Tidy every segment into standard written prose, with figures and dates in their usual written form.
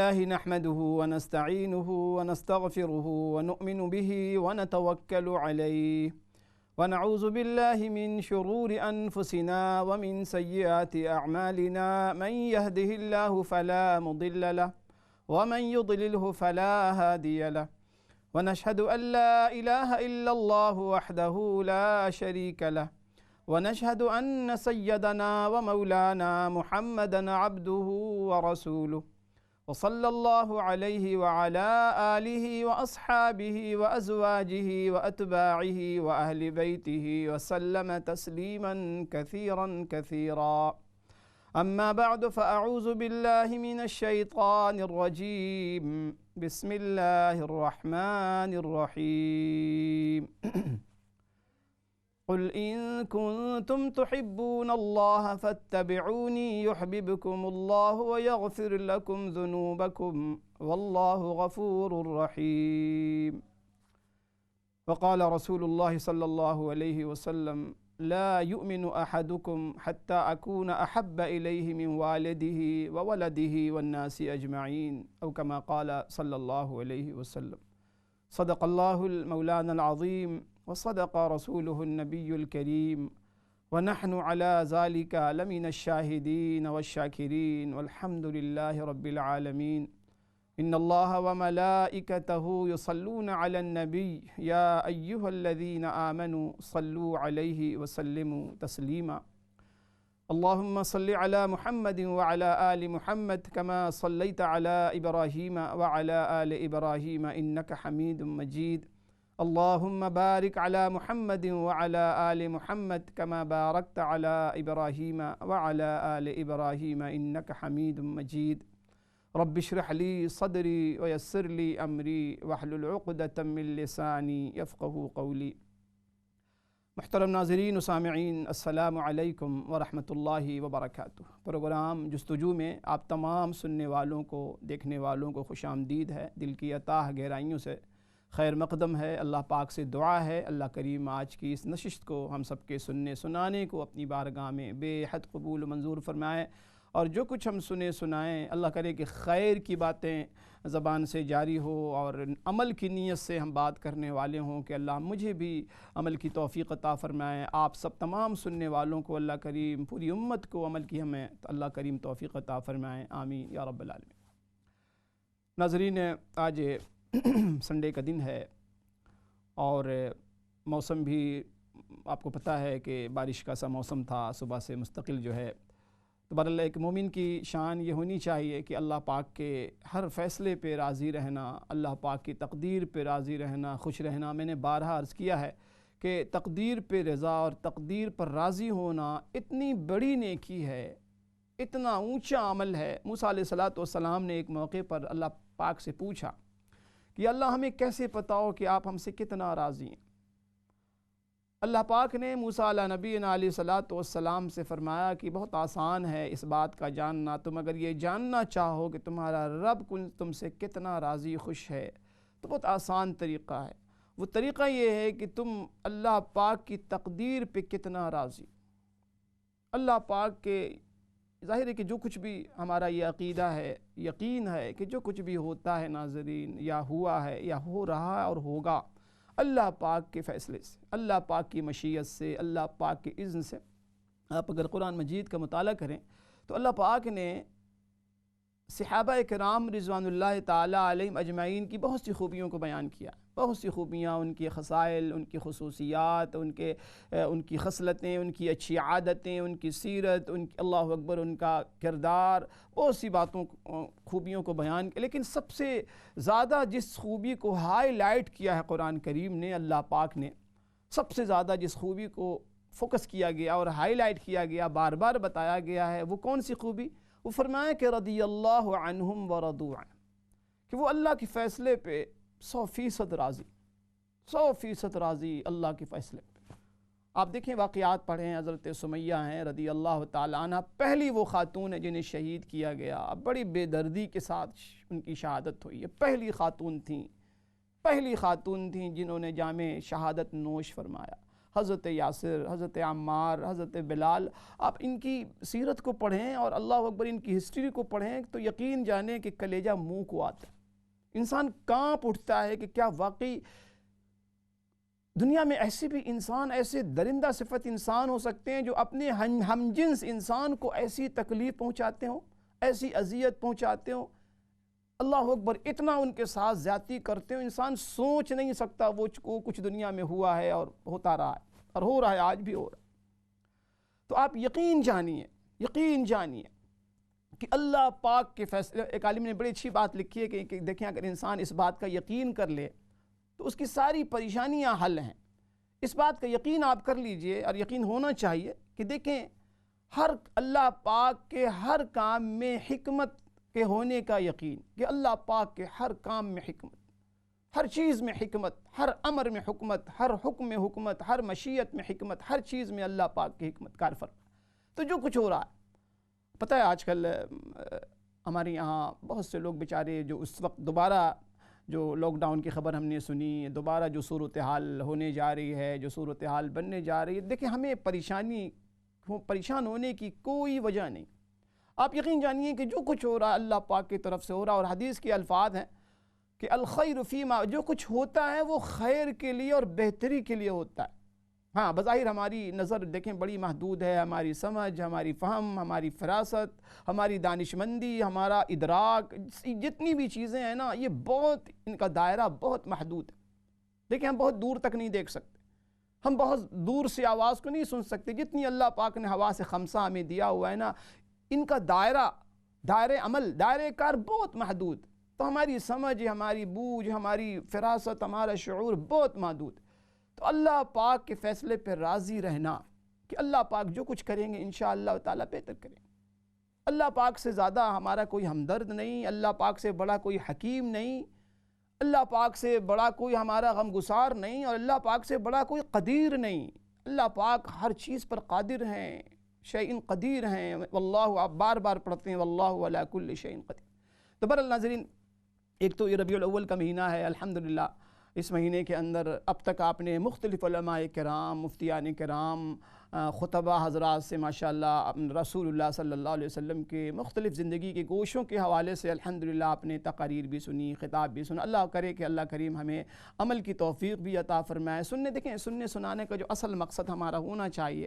لله نحمده ونستعينه ونستغفره ونؤمن به ونتوكل عليه ونعوذ بالله من شرور أنفسنا ومن سيئات أعمالنا من يهده الله فلا مضل له ومن يضلله فلا هادي له ونشهد أن لا إله إلا الله وحده لا شريك له ونشهد أن سيدنا ومولانا محمدًا عبده ورسوله وصلى الله عليه وعلى آله وأصحابه وأزواجه وأتباعه وأهل بيته وسلم تسليماً كثيراً كثيراً. أما بعد فأعوذ بالله من الشيطان الرجيم. بسم الله الرحمن الرحيم. قل إن كنتم تحبون الله فاتبعوني يحببكم الله ويغفر لكم ذنوبكم والله غفور رحيم. وقال رسول الله صلى الله عليه وسلم لا يؤمن أحدكم حتى أكون أحب إليه من والده وولده والناس أجمعين أو كما قال صلى الله عليه وسلم. صدق الله المولانا العظيم وصدق رسوله النبي الكريم ونحن على ذلك لمن الشاهدين والشاكرين والحمد لله رب العالمين. إن الله وملائكته يصلون على النبي يا أيها الذين آمنوا صلوا عليه وسلموا تسليما. اللهم صل على محمد وعلى آل محمد كما صليت على إبراهيم وعلى آل إبراهيم إنك حميد مجيد. اللهم بارك على محمد وعلى آل محمد كما باركت على إبراهيم وعلى آل إبراهيم إنك حميد مجيد. رب اشرح لي صدري ويسر لي أمري واحلل عقدة من لساني يفقهوا قولي. محترم ناظرین و سامعین، السلام علیکم ورحمۃ اللہ وبرکاتہ۔ پروگرام جستجو میں آپ تمام سننے والوں کو، دیکھنے والوں کو خوش آمدید ہے، دل کی اتاہ گہرائیوں سے خیر مقدم ہے۔ اللہ پاک سے دعا ہے اللہ کریم آج کی اس نشست کو ہم سب کے سننے سنانے کو اپنی بارگاہ میں بے حد قبول و منظور فرمائے، اور جو کچھ ہم سنے سنائیں اللہ کرے کہ خیر کی باتیں زبان سے جاری ہو اور عمل کی نیت سے ہم بات کرنے والے ہوں کہ اللہ مجھے بھی عمل کی توفیق عطا فرمائے، آپ سب تمام سننے والوں کو اللہ کریم، پوری امت کو عمل کی ہمیں اللہ کریم توفیق عطا فرمائے، آمین یا رب العالمین۔ ناظرین، آج سنڈے کا دن ہے اور موسم بھی آپ کو پتہ ہے کہ بارش کا سا موسم تھا، صبح سے مستقل جو ہے۔ تو بہرحال ایک مومن کی شان یہ ہونی چاہیے کہ اللہ پاک کے ہر فیصلے پہ راضی رہنا، اللہ پاک کی تقدیر پہ راضی رہنا، خوش رہنا۔ میں نے بارہا عرض کیا ہے کہ تقدیر پہ رضا اور تقدیر پر راضی ہونا اتنی بڑی نیکی ہے، اتنا اونچا عمل ہے۔ موسیٰ علیہ السلام نے ایک موقع پر اللہ پاک سے پوچھا کہ اللہ ہمیں کیسے پتا ہو کہ آپ ہم سے کتنا راضی ہیں؟ اللہ پاک نے موسیٰ علیہ نبی علیہ السلام سے فرمایا کہ بہت آسان ہے اس بات کا جاننا، تم اگر یہ جاننا چاہو کہ تمہارا رب تم سے کتنا راضی خوش ہے تو بہت آسان طریقہ ہے۔ وہ طریقہ یہ ہے کہ تم اللہ پاک کی تقدیر پہ کتنا راضی۔ اللہ پاک کے ظاہر ہے کہ جو کچھ بھی ہمارا یہ عقیدہ ہے، یقین ہے کہ جو کچھ بھی ہوتا ہے ناظرین، یا ہوا ہے یا ہو رہا ہے اور ہوگا، اللہ پاک کے فیصلے سے، اللہ پاک کی مشیت سے، اللہ پاک کے اذن سے۔ آپ اگر قرآن مجید کا مطالعہ کریں تو اللہ پاک نے صحابہ کرام رضوان اللہ تعالیٰ علیہم اجمعین کی بہت سی خوبیوں کو بیان کیا، بہت سی خوبیاں، ان کی خصائل، ان کی خصوصیات، ان کی خصلتیں، ان کی اچھی عادتیں، ان کی سیرت، اللہ اکبر، ان کا کردار، بہت سی باتوں خوبیوں کو بیان کیا۔ لیکن سب سے زیادہ جس خوبی کو ہائی لائٹ کیا ہے قرآن کریم نے، اللہ پاک نے سب سے زیادہ جس خوبی کو فوکس کیا گیا اور ہائی لائٹ کیا گیا، بار بار بتایا گیا ہے، وہ کون سی خوبی؟ وہ فرمایا کہ رضی اللہ عنہم ورضوا عنہ، کہ وہ اللہ کے فیصلے پہ 100% راضی، 100% راضی اللہ کے فیصلے پہ۔ آپ دیکھیں واقعات پڑھیں، حضرت سمیہ ہیں رضی اللہ تعالیٰ عنہ، پہلی وہ خاتون ہے جنہیں شہید کیا گیا، بڑی بے دردی کے ساتھ ان کی شہادت ہوئی ہے، پہلی خاتون تھیں جنہوں نے جام شہادت نوش فرمایا۔ حضرت یاسر، حضرت عمار، حضرت بلال، آپ ان کی سیرت کو پڑھیں اور اللہ اکبر ان کی ہسٹری کو پڑھیں تو یقین جانیں کہ کلیجہ منہ کو آتا ہے، انسان کانپ اٹھتا ہے کہ کیا واقعی دنیا میں ایسے بھی انسان، ایسے درندہ صفت انسان ہو سکتے ہیں جو اپنے ہم جنس انسان کو ایسی تکلیف پہنچاتے ہوں، ایسی اذیت پہنچاتے ہوں، اللہ اکبر اتنا ان کے ساتھ زیادتی کرتے ہوں، انسان سوچ نہیں سکتا وہ کچھ دنیا میں ہوا ہے اور ہوتا رہا ہے اور ہو رہا ہے، آج بھی ہو رہا ہے۔ تو آپ یقین جانیے کہ اللہ پاک کے فیصلے، ایک عالم نے بڑی اچھی بات لکھی ہے کہ دیکھیں اگر انسان اس بات کا یقین کر لے تو اس کی ساری پریشانیاں حل ہیں۔ اس بات کا یقین آپ کر لیجئے، اور یقین ہونا چاہیے کہ دیکھیں اللہ پاک کے ہر کام میں حکمت کے ہونے کا یقین، کہ اللہ پاک کے ہر کام میں حکمت، ہر چیز میں حکمت، ہر امر میں حکمت، ہر حکم میں حکمت، ہر مشیت میں حکمت، ہر چیز میں اللہ پاک کی حکمت کار فرما۔ تو جو کچھ ہو رہا ہے، پتہ ہے آج کل ہمارے یہاں بہت سے لوگ بیچارے جو اس وقت دوبارہ جو لاک ڈاؤن کی خبر ہم نے سنی، دوبارہ جو صورتحال ہونے جا رہی ہے، جو صورتحال بننے جا رہی ہے، دیکھیں ہمیں پریشان ہونے کی کوئی وجہ نہیں۔ آپ یقین جانیے کہ جو کچھ ہو رہا ہے اللہ پاک کی طرف سے ہو رہا ہے، اور حدیث کے الفاظ ہیں کہ الخیر فیما، جو کچھ ہوتا ہے وہ خیر کے لیے اور بہتری کے لیے ہوتا ہے۔ ہاں بظاہر ہماری نظر دیکھیں بڑی محدود ہے، ہماری سمجھ، ہماری فہم، ہماری فراست، ہماری دانشمندی، ہمارا ادراک، جتنی بھی چیزیں ہیں نا، یہ بہت، ان کا دائرہ بہت محدود ہے۔ دیکھیں ہم بہت دور تک نہیں دیکھ سکتے، ہم بہت دور سے آواز کو نہیں سن سکتے، جتنی اللہ پاک نے حواس خمسہ ہمیں دیا ہوا ہے نا، ان کا دائرہ عمل، دائرہ کار بہت محدود، تو ہماری سمجھ، ہماری بوجھ، ہماری فراست، ہمارا شعور بہت محدود۔ تو اللہ پاک کے فیصلے پہ راضی رہنا کہ اللہ پاک جو کچھ کریں گے انشاءاللہ تعالیٰ بہتر کریں گے۔ اللہ پاک سے زیادہ ہمارا کوئی ہمدرد نہیں، اللہ پاک سے بڑا کوئی حکیم نہیں، اللہ پاک سے بڑا کوئی ہمارا غمگسار نہیں، اور اللہ پاک سے بڑا کوئی قدیر نہیں۔ اللہ پاک ہر چیز پر قادر ہیں، شیء قدیر ہیں، واللہ، آپ بار بار پڑھتے ہیں واللہ علی کل شیء قدیر۔ تو بہرحال ناظرین، ایک تو یہ ربیع الاول کا مہینہ ہے، الحمدللہ اس مہینے کے اندر اب تک آپ نے مختلف علماء کرام، مفتیان کرام، خطبہ حضرات سے ماشاءاللہ رسول اللہ صلی اللہ علیہ وسلم کے مختلف زندگی کے گوشوں کے حوالے سے الحمدللہ آپ نے تقاریر بھی سنی، خطاب بھی سنا۔ اللہ کرے کہ اللہ کریم ہمیں عمل کی توفیق بھی عطا فرمائے۔ دیکھیں سننے سنانے کا جو اصل مقصد ہمارا ہونا چاہیے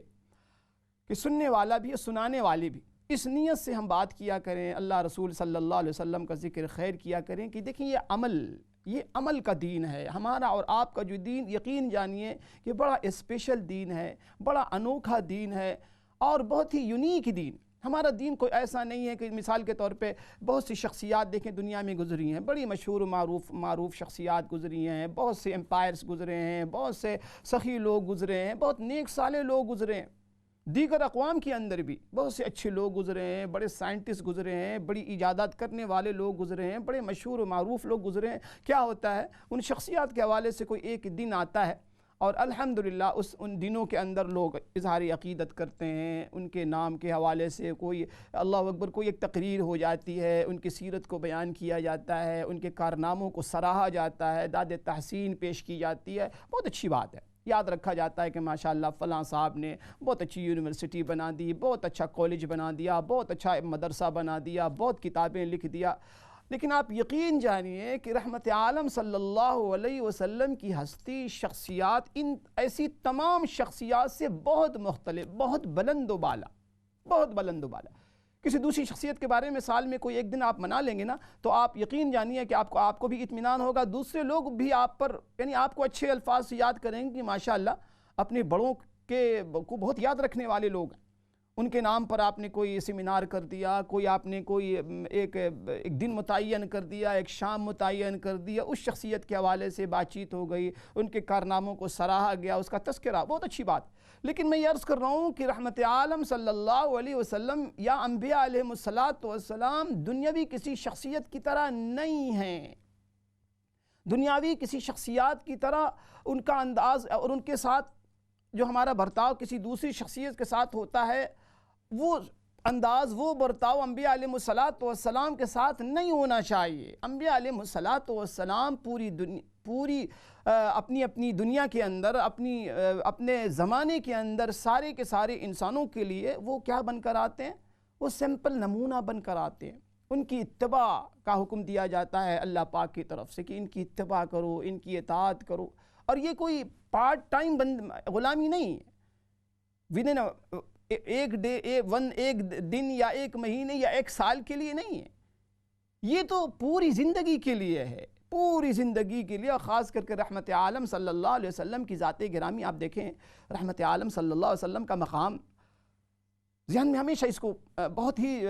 کہ سننے والا بھی اور سنانے والے بھی اس نیت سے ہم بات کیا کریں، اللہ رسول صلی اللہ علیہ وسلم کا ذکر خیر کیا کریں کہ دیکھیں یہ عمل کا دین ہے ہمارا، اور آپ کا جو دین یقین جانیے کہ بڑا اسپیشل دین ہے، بڑا انوکھا دین ہے، اور بہت ہی یونیک دین۔ ہمارا دین کوئی ایسا نہیں ہے کہ مثال کے طور پہ بہت سی شخصیات دیکھیں دنیا میں گزری ہیں، بڑی مشہور معروف شخصیات گزری ہیں، بہت سے امپائرز گزرے ہیں، بہت سے سخی لوگ گزرے ہیں، بہت نیک صالح لوگ گزرے ہیں، دیگر اقوام کے اندر بھی بہت سے اچھے لوگ گزرے ہیں، بڑے سائنٹسٹ گزرے ہیں، بڑی ایجادات کرنے والے لوگ گزرے ہیں، بڑے مشہور و معروف لوگ گزرے ہیں۔ کیا ہوتا ہے ان شخصیات کے حوالے سے کوئی ایک دن آتا ہے اور الحمدللہ ان دنوں کے اندر لوگ اظہار عقیدت کرتے ہیں، ان کے نام کے حوالے سے کوئی اللہ اکبر کوئی ایک تقریر ہو جاتی ہے، ان کی سیرت کو بیان کیا جاتا ہے، ان کے کارناموں کو سراہا جاتا ہے، داد تحسین پیش کی جاتی ہے، بہت اچھی بات ہے۔ یاد رکھا جاتا ہے کہ ماشاءاللہ فلاں صاحب نے بہت اچھی یونیورسٹی بنا دی، بہت اچھا کالج بنا دیا، بہت اچھا مدرسہ بنا دیا، بہت کتابیں لکھ دیا۔ لیکن آپ یقین جانیے کہ رحمت عالم صلی اللہ علیہ وسلم کی ہستی، شخصیات، ان ایسی تمام شخصیات سے بہت مختلف، بہت بلند و بالا۔ کسی دوسری شخصیت کے بارے میں سال میں کوئی ایک دن آپ منا لیں گے نا، تو آپ یقین جانیے کہ آپ کو بھی اطمینان ہوگا، دوسرے لوگ بھی آپ پر، یعنی آپ کو اچھے الفاظ سے یاد کریں گے کہ ماشاءاللہ اپنے بڑوں کو بہت یاد رکھنے والے لوگ ہیں۔ ان کے نام پر آپ نے کوئی سیمینار کر دیا، آپ نے کوئی ایک دن متعین کر دیا، ایک شام متعین کر دیا، اس شخصیت کے حوالے سے بات چیت ہو گئی، ان کے کارناموں کو سراہا گیا، اس کا تذکرہ، بہت اچھی بات۔ لیکن میں یہ عرض کر رہا ہوں کہ رحمت عالم صلی اللہ علیہ وسلم یا انبیاء علیہ السلام دنیاوی کسی شخصیت کی طرح نہیں ہیں۔ دنیاوی کسی شخصیات کی طرح ان کا انداز اور ان کے ساتھ جو ہمارا برتاؤ کسی دوسری شخصیت کے ساتھ ہوتا ہے، وہ انداز، وہ برتاؤ انبیاء علیہ السلام کے ساتھ نہیں ہونا چاہیے۔ انبیاء علیہ السلام پوری اپنی اپنی دنیا کے اندر اپنے زمانے کے اندر سارے کے سارے انسانوں کے لیے وہ کیا بن کر آتے ہیں؟ وہ سیمپل نمونہ بن کر آتے ہیں۔ ان کی اتباع کا حکم دیا جاتا ہے اللہ پاک کی طرف سے کہ ان کی اتباع کرو، ان کی اطاعت کرو، اور یہ کوئی پارٹ ٹائم غلامی نہیں ہے، ودن ایک دن یا ایک مہینے یا ایک سال کے لیے نہیں ہے، یہ تو پوری زندگی کے لیے ہے، پوری زندگی کے لیے۔ اور خاص کر کے رحمت عالم صلی اللہ علیہ وسلم کی ذات گرامی آپ دیکھیں، رحمت عالم صلی اللہ علیہ وسلم کا مقام ذہن میں ہمیشہ اس کو بہت ہی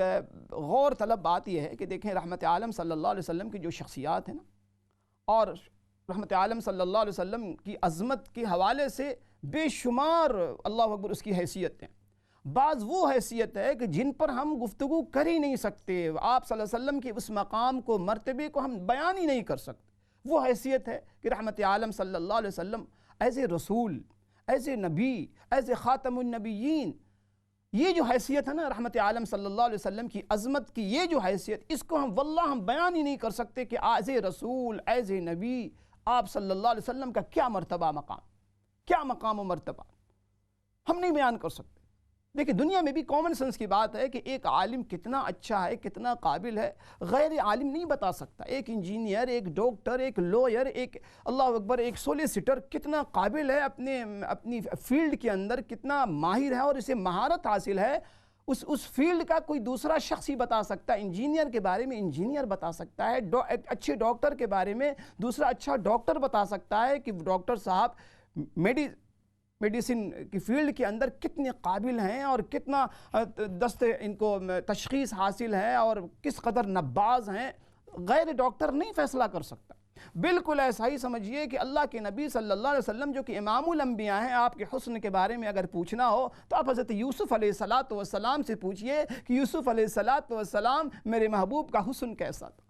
غور طلب بات یہ ہے کہ دیکھیں رحمت عالم صلی اللہ علیہ وسلم کی جو شخصیات ہیں نا، اور رحمت عالم صلی اللہ علیہ وسلم کی عظمت کے حوالے سے بے شمار اللہ اکبر اس کی حیثیت ہیں۔ بعض وہ حیثیت ہے کہ جن پر ہم گفتگو کر ہی نہیں سکتے، آپ صلی اللہ علیہ وسلم کے اس مقام کو، مرتبے کو ہم بیان ہی نہیں کر سکتے۔ وہ حیثیت ہے کہ رحمت عالم صلی اللہ علیہ وسلم ایز اے رسول، ایز اے نبی، ایز اے خاتم النبیین، یہ جو حیثیت ہے نا رحمت عالم صلی اللہ علیہ وسلم کی عظمت کی، یہ جو حیثیت، اس کو ہم بیان ہی نہیں کر سکتے کہ ایز اے رسول، ایز اے نبی آپ صلی اللہ علیہ وسلم کا کیا مرتبہ مقام، کیا مقام و مرتبہ ہم نہیں بیان کر سکتے۔ دیکھیں دنیا میں بھی کامن سنس کی بات ہے کہ ایک عالم کتنا اچھا ہے، کتنا قابل ہے، غیر عالم نہیں بتا سکتا۔ ایک انجینئر، ایک ڈاکٹر، ایک لوئر، ایک اللہ اکبر ایک سولیسیٹر کتنا قابل ہے، اپنی فیلڈ کے اندر کتنا ماہر ہے اور اسے مہارت حاصل ہے، اس فیلڈ کا کوئی دوسرا شخص ہی بتا سکتا ہے۔ انجینئر کے بارے میں انجینئر بتا سکتا ہے، اچھے ڈاکٹر کے بارے میں دوسرا اچھا ڈاکٹر بتا سکتا ہے کہ ڈاکٹر صاحب میڈیسن کی فیلڈ کے اندر کتنے قابل ہیں اور کتنا ان کو تشخیص حاصل ہے اور کس قدر نباز ہیں، غیر ڈاکٹر نہیں فیصلہ کر سکتا۔ بالکل ایسا ہی سمجھیے کہ اللہ کے نبی صلی اللہ علیہ وسلم جو کہ امام الانبیاء ہیں، آپ کے حسن کے بارے میں اگر پوچھنا ہو تو آپ حضرت یوسف علیہ السلام سے پوچھئے کہ یوسف علیہ السلام میرے محبوب کا حسن کیسا تھا۔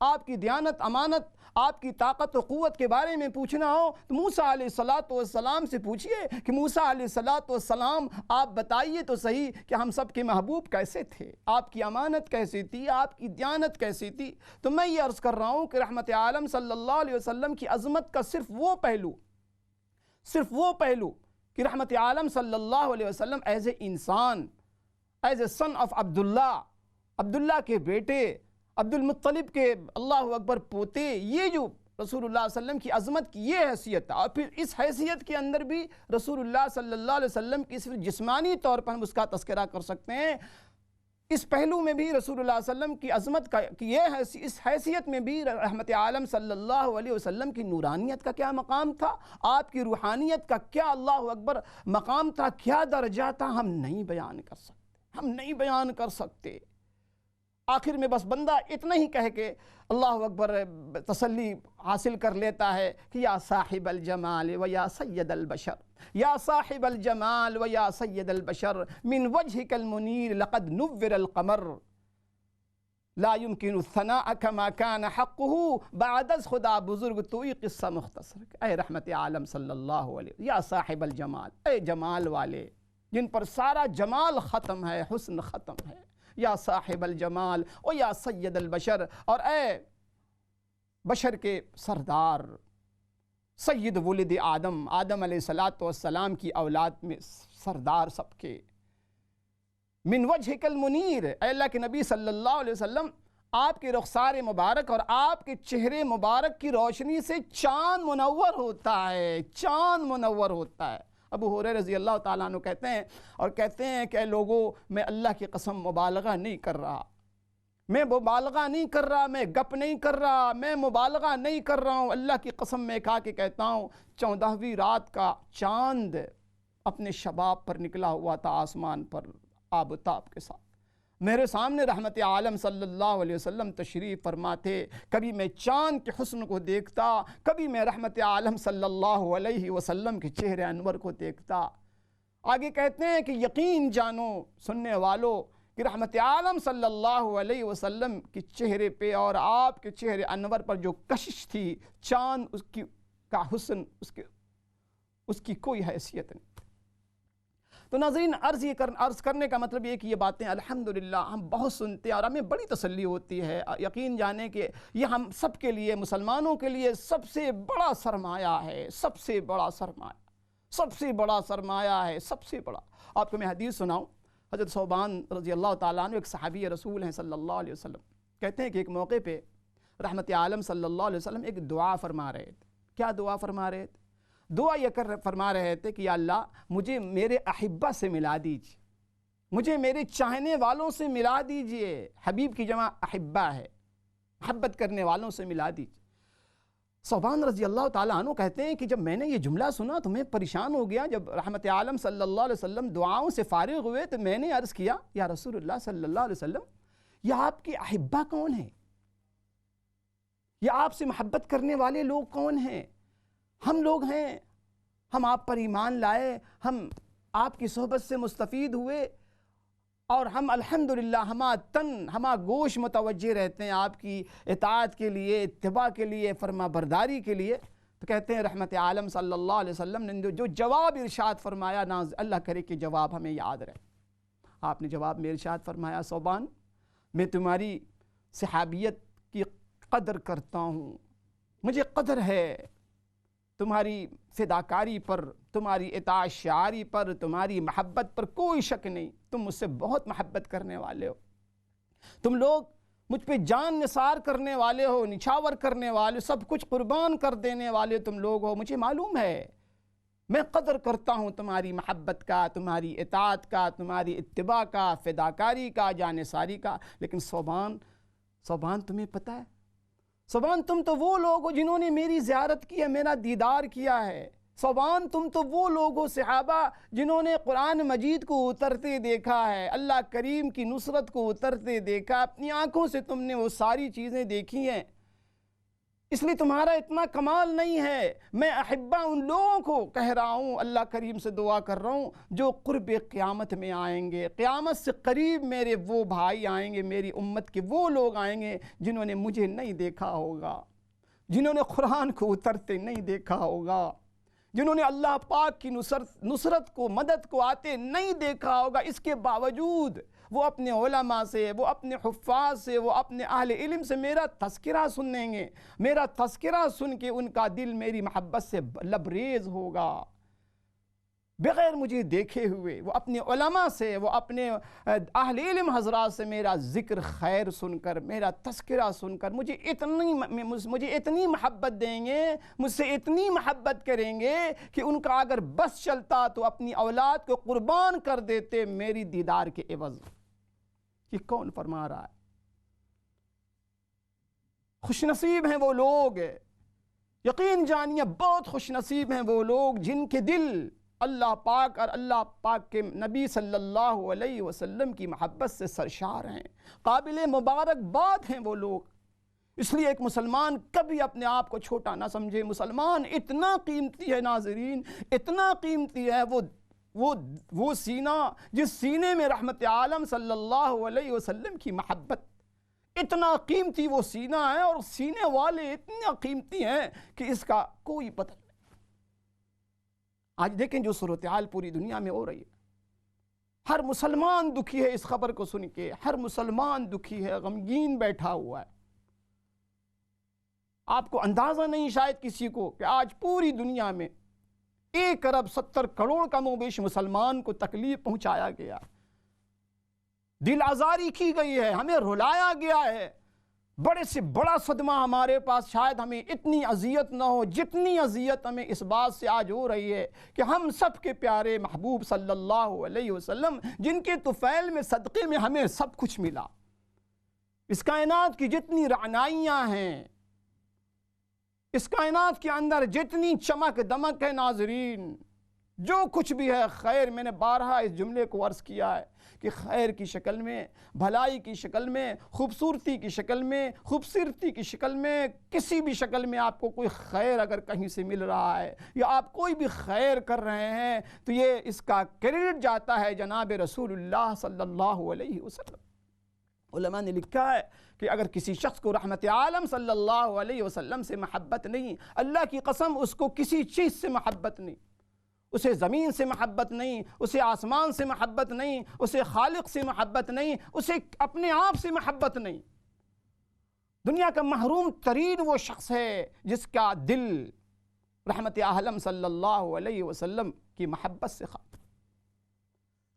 آپ کی دیانت، امانت، آپ کی طاقت و قوت کے بارے میں پوچھنا ہو تو موسیٰ علیہ السلام سے پوچھئے کہ موسیٰ علیہ السلام آپ بتائیے تو صحیح کہ ہم سب کے محبوب کیسے تھے، آپ کی امانت کیسی تھی، آپ کی دیانت کیسی تھی۔ تو میں یہ عرض کر رہا ہوں کہ رحمت عالم صلی اللہ علیہ وسلم کی عظمت کا صرف وہ پہلو کہ رحمت عالم صلی اللہ علیہ وسلم ایز اے انسان، ایز اے سن آف عبداللہ کے بیٹے، عبد المطلب کے اللہ اکبر پوتے، یہ جو رسول اللہ صلی اللہ علیہ وسلم کی عظمت کی یہ حیثیت ہے، اور پھر اس حیثیت کے اندر بھی رسول اللہ صلی اللہ علیہ وسلم کی صرف جسمانی طور پر ہم اس کا تذکرہ کر سکتے ہیں، اس پہلو میں بھی رسول اللہ صلی اللہ علیہ وسلم کی عظمت کا اس حیثیت میں بھی رحمت عالم صلی اللہ علیہ وسلم کی نورانیت کا کیا مقام تھا، آپ کی روحانیت کا کیا اللہ اکبر مقام تھا، کیا درجہ تھا، ہم نہیں بیان کر سکتے۔ آخر میں بس بندہ اتنا ہی کہہ کے اللہ اکبر تسلی حاصل کر لیتا ہے کہ یا صاحب الجمال و یا سید البشر، یا صاحب الجمال و یا سید البشر، من وجهك المنیر لقد نور القمر، لا يمكن الثناء كما كان حقه بعد از خدا بزرگ توئی قصہ مختصر۔ اے رحمت عالم صلی اللہ علیہ، یا صاحب الجمال، اے جمال والے جن پر سارا جمال ختم ہے، حسن ختم ہے، یا صاحب الجمال و یا سید البشر، اور اے بشر کے سردار، سید ولد آدم علیہ السلام کی اولاد میں سردار سب کے، من وجہک المنیر، اے اللہ کے نبی صلی اللہ علیہ وسلم، آپ کے رخسار مبارک اور آپ کے چہرے مبارک کی روشنی سے چاند منور ہوتا ہے۔ ابو ہریرہ رضی اللہ تعالیٰ عنہ کہتے ہیں کہ اے لوگوں، میں اللہ کی قسم مبالغہ نہیں کر رہا، میں گپ نہیں کر رہا، میں مبالغہ نہیں کر رہا ہوں، اللہ کی قسم میں کھا کے کہتا ہوں، 14ویں رات کا چاند اپنے شباب پر نکلا ہوا تھا آسمان پر آب و تاب کے ساتھ، میرے سامنے رحمت عالم صلی اللہ علیہ وسلم تشریف فرما تھے، کبھی میں چاند کے حسن کو دیکھتا، کبھی میں رحمت عالم صلی اللہ علیہ وسلم کے چہرے انور کو دیکھتا۔ آگے کہتے ہیں کہ یقین جانو سننے والو کہ رحمت عالم صلی اللہ علیہ وسلم کے چہرے پہ اور آپ کے چہرے انور پر جو کشش تھی، چاند کا حسن، اس کی کوئی حیثیت نہیں۔ تو ناظرین عرض کرنے کا مطلب یہ کہ یہ باتیں الحمدللہ ہم بہت سنتے ہیں اور ہمیں بڑی تسلی ہوتی ہے. یقین جانیں کہ یہ ہم سب کے لیے، مسلمانوں کے لیے سب سے بڑا سرمایہ ہے، سب سے بڑا سرمایہ، سب سے بڑا سرمایہ ہے، سب سے بڑا. آپ کو میں حدیث سناؤں. حضرت ثوبان رضی اللہ تعالیٰ عنہ ایک صحابی رسول ہیں صلی اللہ علیہ وسلم، کہتے ہیں کہ ایک موقع پہ رحمت عالم صلی اللہ علیہ وسلم ایک دعا فرما رہے تھے. کیا دعا فرما رہے تھے؟ دعا یہ فرما رہے تھے کہ یا اللہ مجھے میرے احبہ سے ملا دیجیے، مجھے میرے چاہنے والوں سے ملا دیجیے. حبیب کی جمع احبہ ہے، محبت کرنے والوں سے ملا دیجیے. ثوبان رضی اللہ تعالیٰ عنہ کہتے ہیں کہ جب میں نے یہ جملہ سنا تو میں پریشان ہو گیا. جب رحمت عالم صلی اللہ علیہ وسلم دعاؤں سے فارغ ہوئے تو میں نے عرض کیا یا رسول اللہ صلی اللہ علیہ وسلم، یہ آپ کے احبہ کون ہیں؟ یہ آپ سے محبت کرنے والے لوگ کون ہیں؟ ہم لوگ ہیں. ہم آپ پر ایمان لائے، ہم آپ کی صحبت سے مستفید ہوئے اور ہم الحمدللہ ہما تن ہما گوش متوجہ رہتے ہیں آپ کی اطاعت کے لیے، اتباع کے لیے، فرما برداری کے لیے. تو کہتے ہیں رحمت عالم صلی اللہ علیہ وسلم نے جو جواب ارشاد فرمایا، اللہ کرے کہ جواب ہمیں یاد رہے. آپ نے جواب میں ارشاد فرمایا، ثوبان میں تمہاری صحابیت کی قدر کرتا ہوں، مجھے قدر ہے تمہاری فداکاری پر، تمہاری اطاعت شعاری پر، تمہاری محبت پر کوئی شک نہیں. تم مجھ سے بہت محبت کرنے والے ہو، تم لوگ مجھ پہ جان نثار کرنے والے ہو، نچھاور کرنے والے، سب کچھ قربان کر دینے والے تم لوگ ہو. مجھے معلوم ہے، میں قدر کرتا ہوں تمہاری محبت کا، تمہاری اطاعت کا، تمہاری اتباع کا، فداکاری کا، جانثاری کا. لیکن ثوبان تمہیں پتہ ہے، ثوبان تم تو وہ لوگ ہو جنہوں نے میری زیارت کی ہے، میرا دیدار کیا ہے. ثوبان تم تو وہ لوگ ہو صحابہ جنہوں نے قرآن مجید کو اترتے دیکھا ہے، اللہ کریم کی نصرت کو اترتے دیکھا، اپنی آنکھوں سے تم نے وہ ساری چیزیں دیکھی ہیں. اس لیے تمہارا اتنا کمال نہیں ہے. میں احبہ ان لوگوں کو کہہ رہا ہوں، اللہ کریم سے دعا کر رہا ہوں جو قرب قیامت میں آئیں گے. قیامت سے قریب میرے وہ بھائی آئیں گے، میری امت کے وہ لوگ آئیں گے جنہوں نے مجھے نہیں دیکھا ہوگا، جنہوں نے قرآن کو اترتے نہیں دیکھا ہوگا، جنہوں نے اللہ پاک کی نصرت کو، مدد کو آتے نہیں دیکھا ہوگا. اس کے باوجود وہ اپنے علماء سے، وہ اپنے حفاظ سے، وہ اپنے اہل علم سے میرا تذکرہ سنیں گے. میرا تذکرہ سن کے ان کا دل میری محبت سے لبریز ہوگا، بغیر مجھے دیکھے ہوئے. وہ اپنے علماء سے، وہ اپنے اہل علم حضرات سے میرا ذکر خیر سن کر، میرا تذکرہ سن کر مجھے اتنی محبت دیں گے، مجھ سے اتنی محبت کریں گے کہ ان کا اگر بس چلتا تو اپنی اولاد کو قربان کر دیتے میری دیدار کے عوض. یہ کون فرما رہا ہے؟ خوش نصیب ہیں وہ لوگ، یقین جانیے بہت خوش نصیب ہیں وہ لوگ جن کے دل اللہ پاک اور اللہ پاک کے نبی صلی اللہ علیہ وسلم کی محبت سے سرشار ہیں. قابل مبارک بات ہیں وہ لوگ. اس لیے ایک مسلمان کبھی اپنے آپ کو چھوٹا نہ سمجھے. مسلمان اتنا قیمتی ہے ناظرین، اتنا قیمتی ہے وہ سینہ جس سینے میں رحمت عالم صلی اللہ علیہ وسلم کی محبت. اتنا قیمتی وہ سینہ ہے اور سینے والے اتنا قیمتی ہیں کہ اس کا کوئی پتہ نہیں. آج دیکھیں جو صورتحال پوری دنیا میں ہو رہی ہے، ہر مسلمان دکھی ہے اس خبر کو سن کے، ہر مسلمان دکھی ہے، غمگین بیٹھا ہوا ہے. آپ کو اندازہ نہیں شاید کسی کو کہ آج پوری دنیا میں 1 ارب 70 کروڑ کم و بیش مسلمان کو تکلیف پہنچایا گیا، دل آزاری کی گئی ہے، ہمیں رلایا گیا ہے. بڑے سے بڑا صدمہ ہمارے پاس شاید ہمیں اتنی اذیت نہ ہو جتنی اذیت ہمیں اس بات سے آج ہو رہی ہے کہ ہم سب کے پیارے محبوب صلی اللہ علیہ وسلم جن کے طفیل میں صدقے میں ہمیں سب کچھ ملا، اس کائنات کی جتنی رعنائیاں ہیں، اس کائنات کے اندر جتنی چمک دمک ہے ناظرین، جو کچھ بھی ہے خیر، میں نے بارہا اس جملے کو عرض کیا ہے کہ خیر کی شکل میں، بھلائی کی شکل میں، خوبصورتی کی شکل میں، خوبصورتی کی شکل میں، کسی بھی شکل میں آپ کو کوئی خیر اگر کہیں سے مل رہا ہے یا آپ کوئی بھی خیر کر رہے ہیں تو یہ اس کا کریڈٹ جاتا ہے جناب رسول اللہ صلی اللہ علیہ وسلم. علماء نے لکھا ہے کہ اگر کسی شخص کو رحمت عالم صلی اللہ علیہ وسلم سے محبت نہیں، اللہ کی قسم اس کو کسی چیز سے محبت نہیں، اسے زمین سے محبت نہیں، اسے آسمان سے محبت نہیں، اسے خالق سے محبت نہیں، اسے اپنے آپ سے محبت نہیں۔ دنیا کا محروم ترین وہ شخص ہے جس کا دل رحمت عالم صلی اللہ علیہ وسلم کی محبت سے خالی۔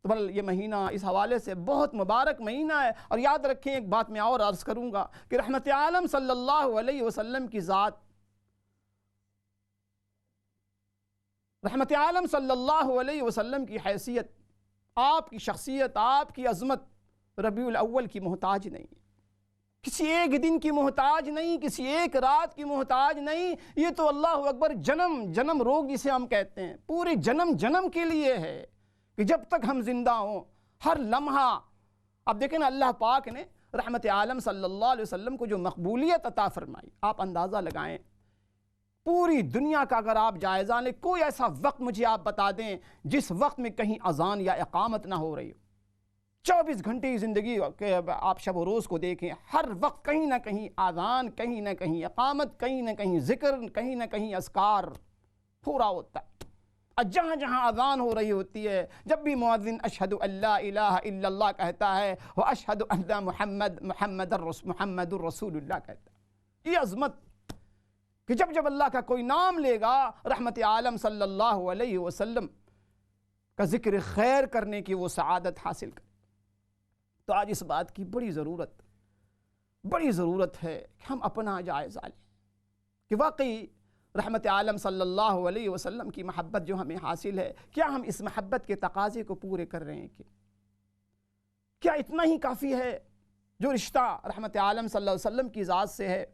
تو بل یہ مہینہ اس حوالے سے بہت مبارک مہینہ ہے، اور یاد رکھیں ایک بات میں اور عرض کروں گا کہ رحمت عالم صلی اللہ علیہ وسلم کی ذات، رحمت عالم صلی اللہ علیہ وسلم کی حیثیت، آپ کی شخصیت، آپ کی عظمت ربیع الاول کی محتاج نہیں، کسی ایک دن کی محتاج نہیں، کسی ایک رات کی محتاج نہیں۔ یہ تو اللہ اکبر جنم روگ جسے ہم کہتے ہیں، پورے جنم کے لیے ہے کہ جب تک ہم زندہ ہوں ہر لمحہ۔ اب دیکھیں نا، اللہ پاک نے رحمت عالم صلی اللہ علیہ وسلم کو جو مقبولیت عطا فرمائی، آپ اندازہ لگائیں، پوری دنیا کا اگر آپ جائزہ لیں، کوئی ایسا وقت مجھے آپ بتا دیں جس وقت میں کہیں اذان یا اقامت نہ ہو رہی ہو۔ 24 گھنٹے زندگی کے آپ شب و روز کو دیکھیں، ہر وقت کہیں نہ کہیں اذان، کہیں نہ کہیں اقامت، کہیں نہ کہیں ذکر، کہیں نہ کہیں اذکار پورا ہوتا ہے۔ جہاں جہاں اذان ہو رہی ہوتی ہے، جب بھی مؤذن اشہد ان لا الہ الا اللہ کہتا ہے، وہ اشہد ان محمد الرسول اللہ کہتا ہے۔ یہ عظمت کہ جب اللہ کا کوئی نام لے گا، رحمت عالم صلی اللہ علیہ وسلم کا ذکر خیر کرنے کی وہ سعادت حاصل کرے۔ تو آج اس بات کی بڑی ضرورت ہے کہ ہم اپنا جائزہ لیں کہ واقعی رحمت عالم صلی اللہ علیہ وسلم کی محبت جو ہمیں حاصل ہے، کیا ہم اس محبت کے تقاضے کو پورے کر رہے ہیں؟ کیا اتنا ہی کافی ہے جو رشتہ رحمت عالم صلی اللہ علیہ وسلم کی ذات سے ہے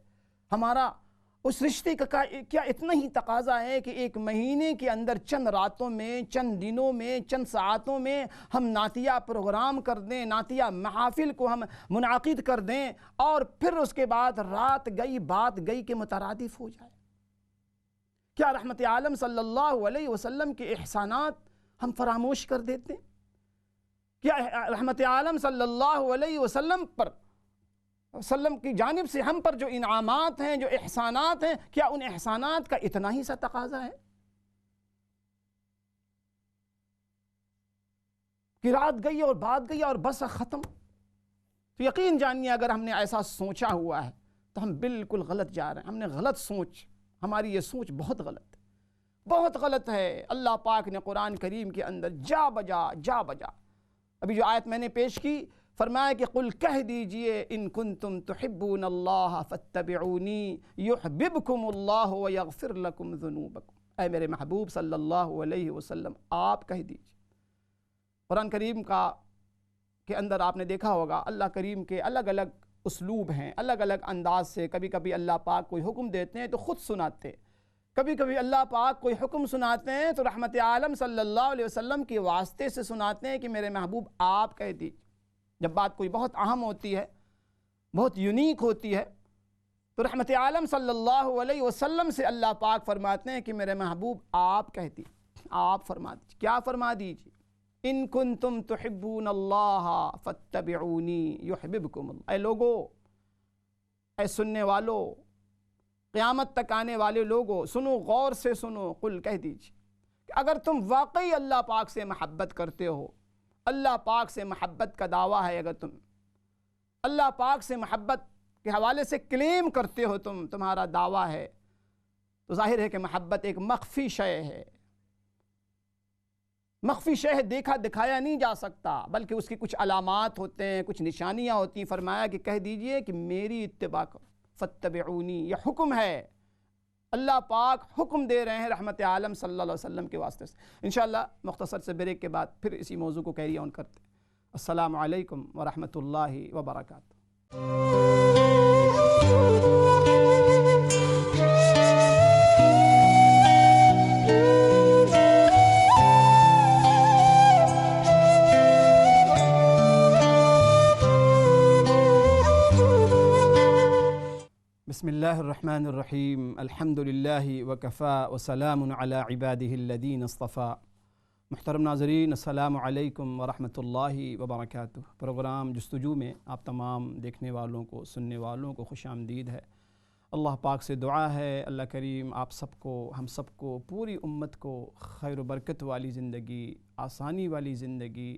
ہمارا، اس رشتے کا کیا اتنا ہی تقاضا ہے کہ ایک مہینے کے اندر چند راتوں میں، چند دنوں میں، چند ساعتوں میں ہم نعتیہ پروگرام کر دیں، نعتیہ محافل کو ہم منعقد کر دیں، اور پھر اس کے بعد رات گئی بات گئی کے مترادف ہو جائے؟ کیا رحمت عالم صلی اللہ علیہ وسلم کے احسانات ہم فراموش کر دیتے ہیں؟ کیا رحمت عالم صلی اللہ علیہ وسلم کی جانب سے ہم پر جو انعامات ہیں، جو احسانات ہیں، کیا ان احسانات کا اتنا ہی سا تقاضا ہے کہ رات گئی اور بات گئی اور بس ختم؟ تو یقین جانیے اگر ہم نے ایسا سوچا ہوا ہے تو ہم بالکل غلط جا رہے ہیں۔ ہم نے غلط سوچ، ہماری یہ سوچ بہت غلط ہے۔ اللہ پاک نے قرآن کریم کے اندر جا بجا ابھی جو آیت میں نے پیش کی، فرمایا کہ قل کہہ دیجئے ان کنتم تحبون اللہ فاتبعونی یحببکم اللہ ویغفر لکم ذنوبکم۔ اے میرے محبوب صلی اللہ علیہ وسلم، آپ کہہ دیجئے۔ قرآن کریم کے اندر آپ نے دیکھا ہوگا اللہ کریم کے الگ الگ اسلوب ہیں، الگ الگ انداز سے۔ کبھی کبھی اللہ پاک کوئی حکم دیتے ہیں تو خود سناتے ہیں، کبھی کبھی اللہ پاک کوئی حکم سناتے ہیں تو رحمت عالم صلی اللہ علیہ وسلم کے واسطے سے سناتے ہیں کہ میرے محبوب آپ کہہ دیجئے۔ جب بات کوئی بہت اہم ہوتی ہے، بہت یونیک ہوتی ہے، تو رحمت عالم صلی اللہ علیہ وسلم سے اللہ پاک فرماتے ہیں کہ میرے محبوب آپ کہہ دیجئے، آپ فرما دیجئے۔ کیا فرما دیجئے؟ ان کنتم تحبون اللہ فاتبعونی یحببکم اللہ۔ اے لوگو، اے سننے والو، قیامت تک آنے والے لوگو، سنو، غور سے سنو، قل کہہ دیجئے کہ اگر تم واقعی اللہ پاک سے محبت کرتے ہو، اللہ پاک سے محبت کا دعویٰ ہے، اگر تم اللہ پاک سے محبت کے حوالے سے کلیم کرتے ہو، تمہارا دعویٰ ہے، تو ظاہر ہے کہ محبت ایک مخفی شے ہے۔ مخفی شے ہے، دیکھا دکھایا نہیں جا سکتا، بلکہ اس کی کچھ علامات ہوتے ہیں، کچھ نشانیاں ہوتی ہیں۔ فرمایا کہ کہہ دیجئے کہ میری اتباع کرو، فاتبعونی، یہ حکم ہے، اللہ پاک حکم دے رہے ہیں رحمت عالم صلی اللہ علیہ وسلم کے واسطے سے۔ انشاءاللہ مختصر سے بریک کے بعد پھر اسی موضوع کو کیری آن کرتے ہیں۔ السلام علیکم ورحمۃ اللہ وبرکاتہ۔ بسم اللہ الرحمن الرحیم، الحمد للہ وکفا وسلام علی عبادہ الذین اصطفیٰ۔ محترم ناظرین، السلام علیکم ورحمۃ اللہ وبرکاتہ۔ پروگرام جستجو میں آپ تمام دیکھنے والوں کو، سننے والوں کو خوش آمدید ہے۔ اللہ پاک سے دعا ہے اللہ کریم آپ سب کو، ہم سب کو، پوری امت کو خیر و برکت والی زندگی، آسانی والی زندگی،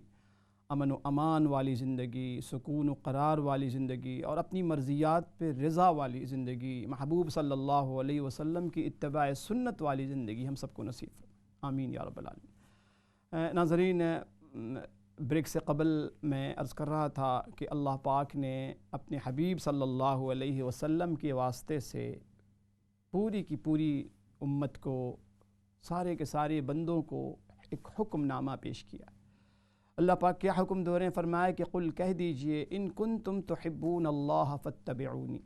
امن و امان والی زندگی، سکون و قرار والی زندگی، اور اپنی مرضیات پہ رضا والی زندگی، محبوب صلی اللہ علیہ وسلم کی اتباع سنت والی زندگی ہم سب کو نصیب فرمائے، آمین یا رب العالمین۔ ناظرین، بریک سے قبل میں عرض کر رہا تھا کہ اللہ پاک نے اپنے حبیب صلی اللہ علیہ وسلم کے واسطے سے پوری کی پوری امت کو، سارے کے سارے بندوں کو ایک حکم نامہ پیش کیا۔ اللہ پاک کیا حکم دے رہے ہیں؟ فرمایا کہ قل کہہ دیجئے ان کنتم تحبون اللہ فاتبعونی،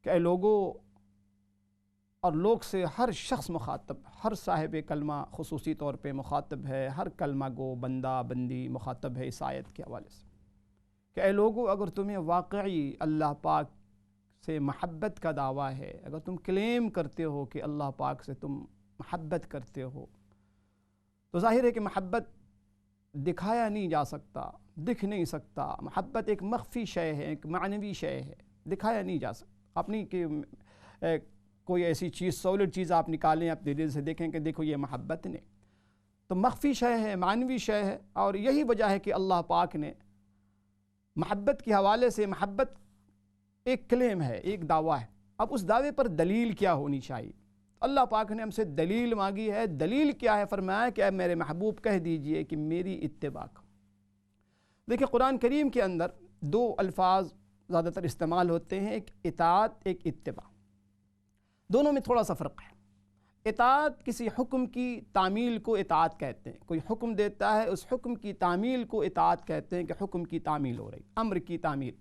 کہ اے لوگو، اور لوگ سے ہر شخص مخاطب، ہر صاحب کلمہ خصوصی طور پہ مخاطب ہے، ہر کلمہ گو بندہ بندی مخاطب ہے اس آیت کے حوالے سے، کہ اے لوگو اگر تمہیں واقعی اللہ پاک سے محبت کا دعویٰ ہے، اگر تم کلیم کرتے ہو کہ اللہ پاک سے تم محبت کرتے ہو، تو ظاہر ہے کہ محبت دکھایا نہیں جا سکتا، دکھ نہیں سکتا۔ محبت ایک مخفی شے ہے، ایک معنوی شے ہے، دکھایا نہیں جا سکتا۔ اپنی کہ کوئی ایسی چیز، سولڈ چیز آپ نکالیں اپنے دل سے دیکھیں کہ دیکھو یہ محبت نہیں، تو مخفی شے ہے، معنوی شے ہے، اور یہی وجہ ہے کہ اللہ پاک نے محبت کے حوالے سے، محبت ایک کلیم ہے، ایک دعویٰ ہے، اب اس دعوے پر دلیل کیا ہونی چاہیے؟ اللہ پاک نے ہم سے دلیل مانگی ہے۔ دلیل کیا ہے؟ فرمایا کہ اے میرے محبوب کہہ دیجئے کہ میری اتباع کرو۔ دیکھیں قرآن کریم کے اندر دو الفاظ زیادہ تر استعمال ہوتے ہیں، ایک اطاعت، ایک اتباع، دونوں میں تھوڑا سا فرق ہے۔ اطاعت کسی حکم کی تعمیل کو اطاعت کہتے ہیں، کوئی حکم دیتا ہے اس حکم کی تعمیل کو اطاعت کہتے ہیں، کہ حکم کی تعمیل ہو رہی، امر کی تعمیل۔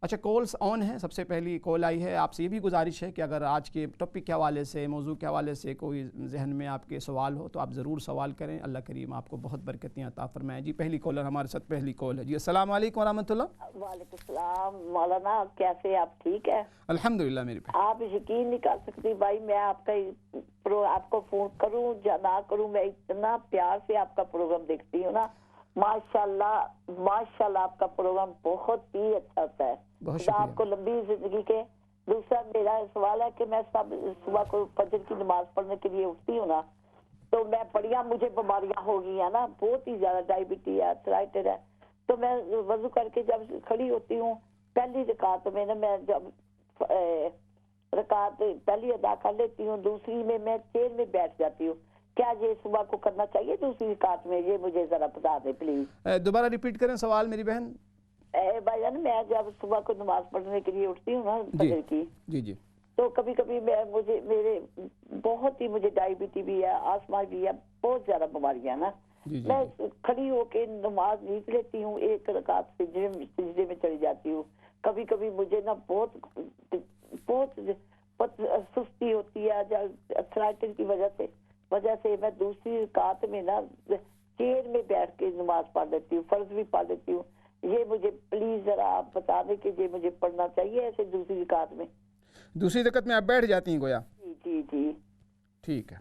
اچھا، کالز آن ہیں، سب سے پہلی کال آئی ہے۔ آپ سے یہ بھی گزارش ہے کہ اگر آج کے ٹاپک کے حوالے سے، موضوع کے حوالے سے کوئی ذہن میں آپ کے سوال ہو تو آپ ضرور سوال کریں، اللہ کریم آپ کو بہت برکتیں عطا فرمائے۔ جی پہلی کالر ہمارے ساتھ، پہلی کال ہے جی۔ السلام علیکم ورحمۃ اللہ۔ وعلیکم السلام مولانا، کیسے آپ؟ ٹھیک ہے الحمدللہ میری بہن۔ آپ یقین نہیں کر سکتی بھائی، میں آپ کو فون کروں یا نہ کروں، میں اتنا پیار سے آپ کا پروگرام دیکھتی ہوں نا، ماشاءاللہ آپ کا پروگرام بہت ہی اچھا ہوتا ہے۔ خدا آپ کو لمبی زندگی کے۔ دوسرا میرا سوال ہے کہ میں صبح کو فجر کی نماز پڑھنے کے لیے اٹھتی ہوں نا، تو میں بڑیاں مجھے بیماریاں ہو گئی ہیں نا، بہت ہی زیادہ، ڈائبٹی ہے، تھائرائڈ ہے، تو میں وضو کر کے جب کھڑی ہوتی ہوں پہلی رکعت میں نا، میں جب رکعت پہلی ادا کر لیتی ہوں، دوسری میں چیر میں بیٹھ جاتی ہوں، کیا یہ صبح کو کرنا چاہیے دوسری رکعت میں؟ یہ مجھے ذرا بتا دیں پلیز۔ دوبارہ ریپیٹ کریں سوال میری بہن۔ بھائی جان، میں جب صبح کو نماز پڑھنے کے لیے اٹھتی ہوں نا فجر کی، جی تو کبھی کبھی میرے بہت ہی مجھے ڈائبٹی بھی ہے، آسما بھی ہے، بہت زیادہ بیماریاں نا، میں کھڑی ہو کے نماز نیچ لیتی ہوں، ایک رکعت سجدے میں چلی جاتی ہوں۔ کبھی کبھی مجھے نا بہت سستی ہوتی ہے، ارتھرائٹس کی وجہ سے میں دوسری رکعت میں نا چیر میں بیٹھ کے نماز پڑھ لیتی ہوں، فرض بھی پڑھ لیتی ہوں۔ یہ مجھے پلیز ذرا آپ بتا دیں کہ یہ مجھے پڑھنا چاہیے ایسے دوسری رکعت میں؟ دوسری رکعت میں آپ بیٹھ جاتی ہیں گویا؟ جی ٹھیک ہے،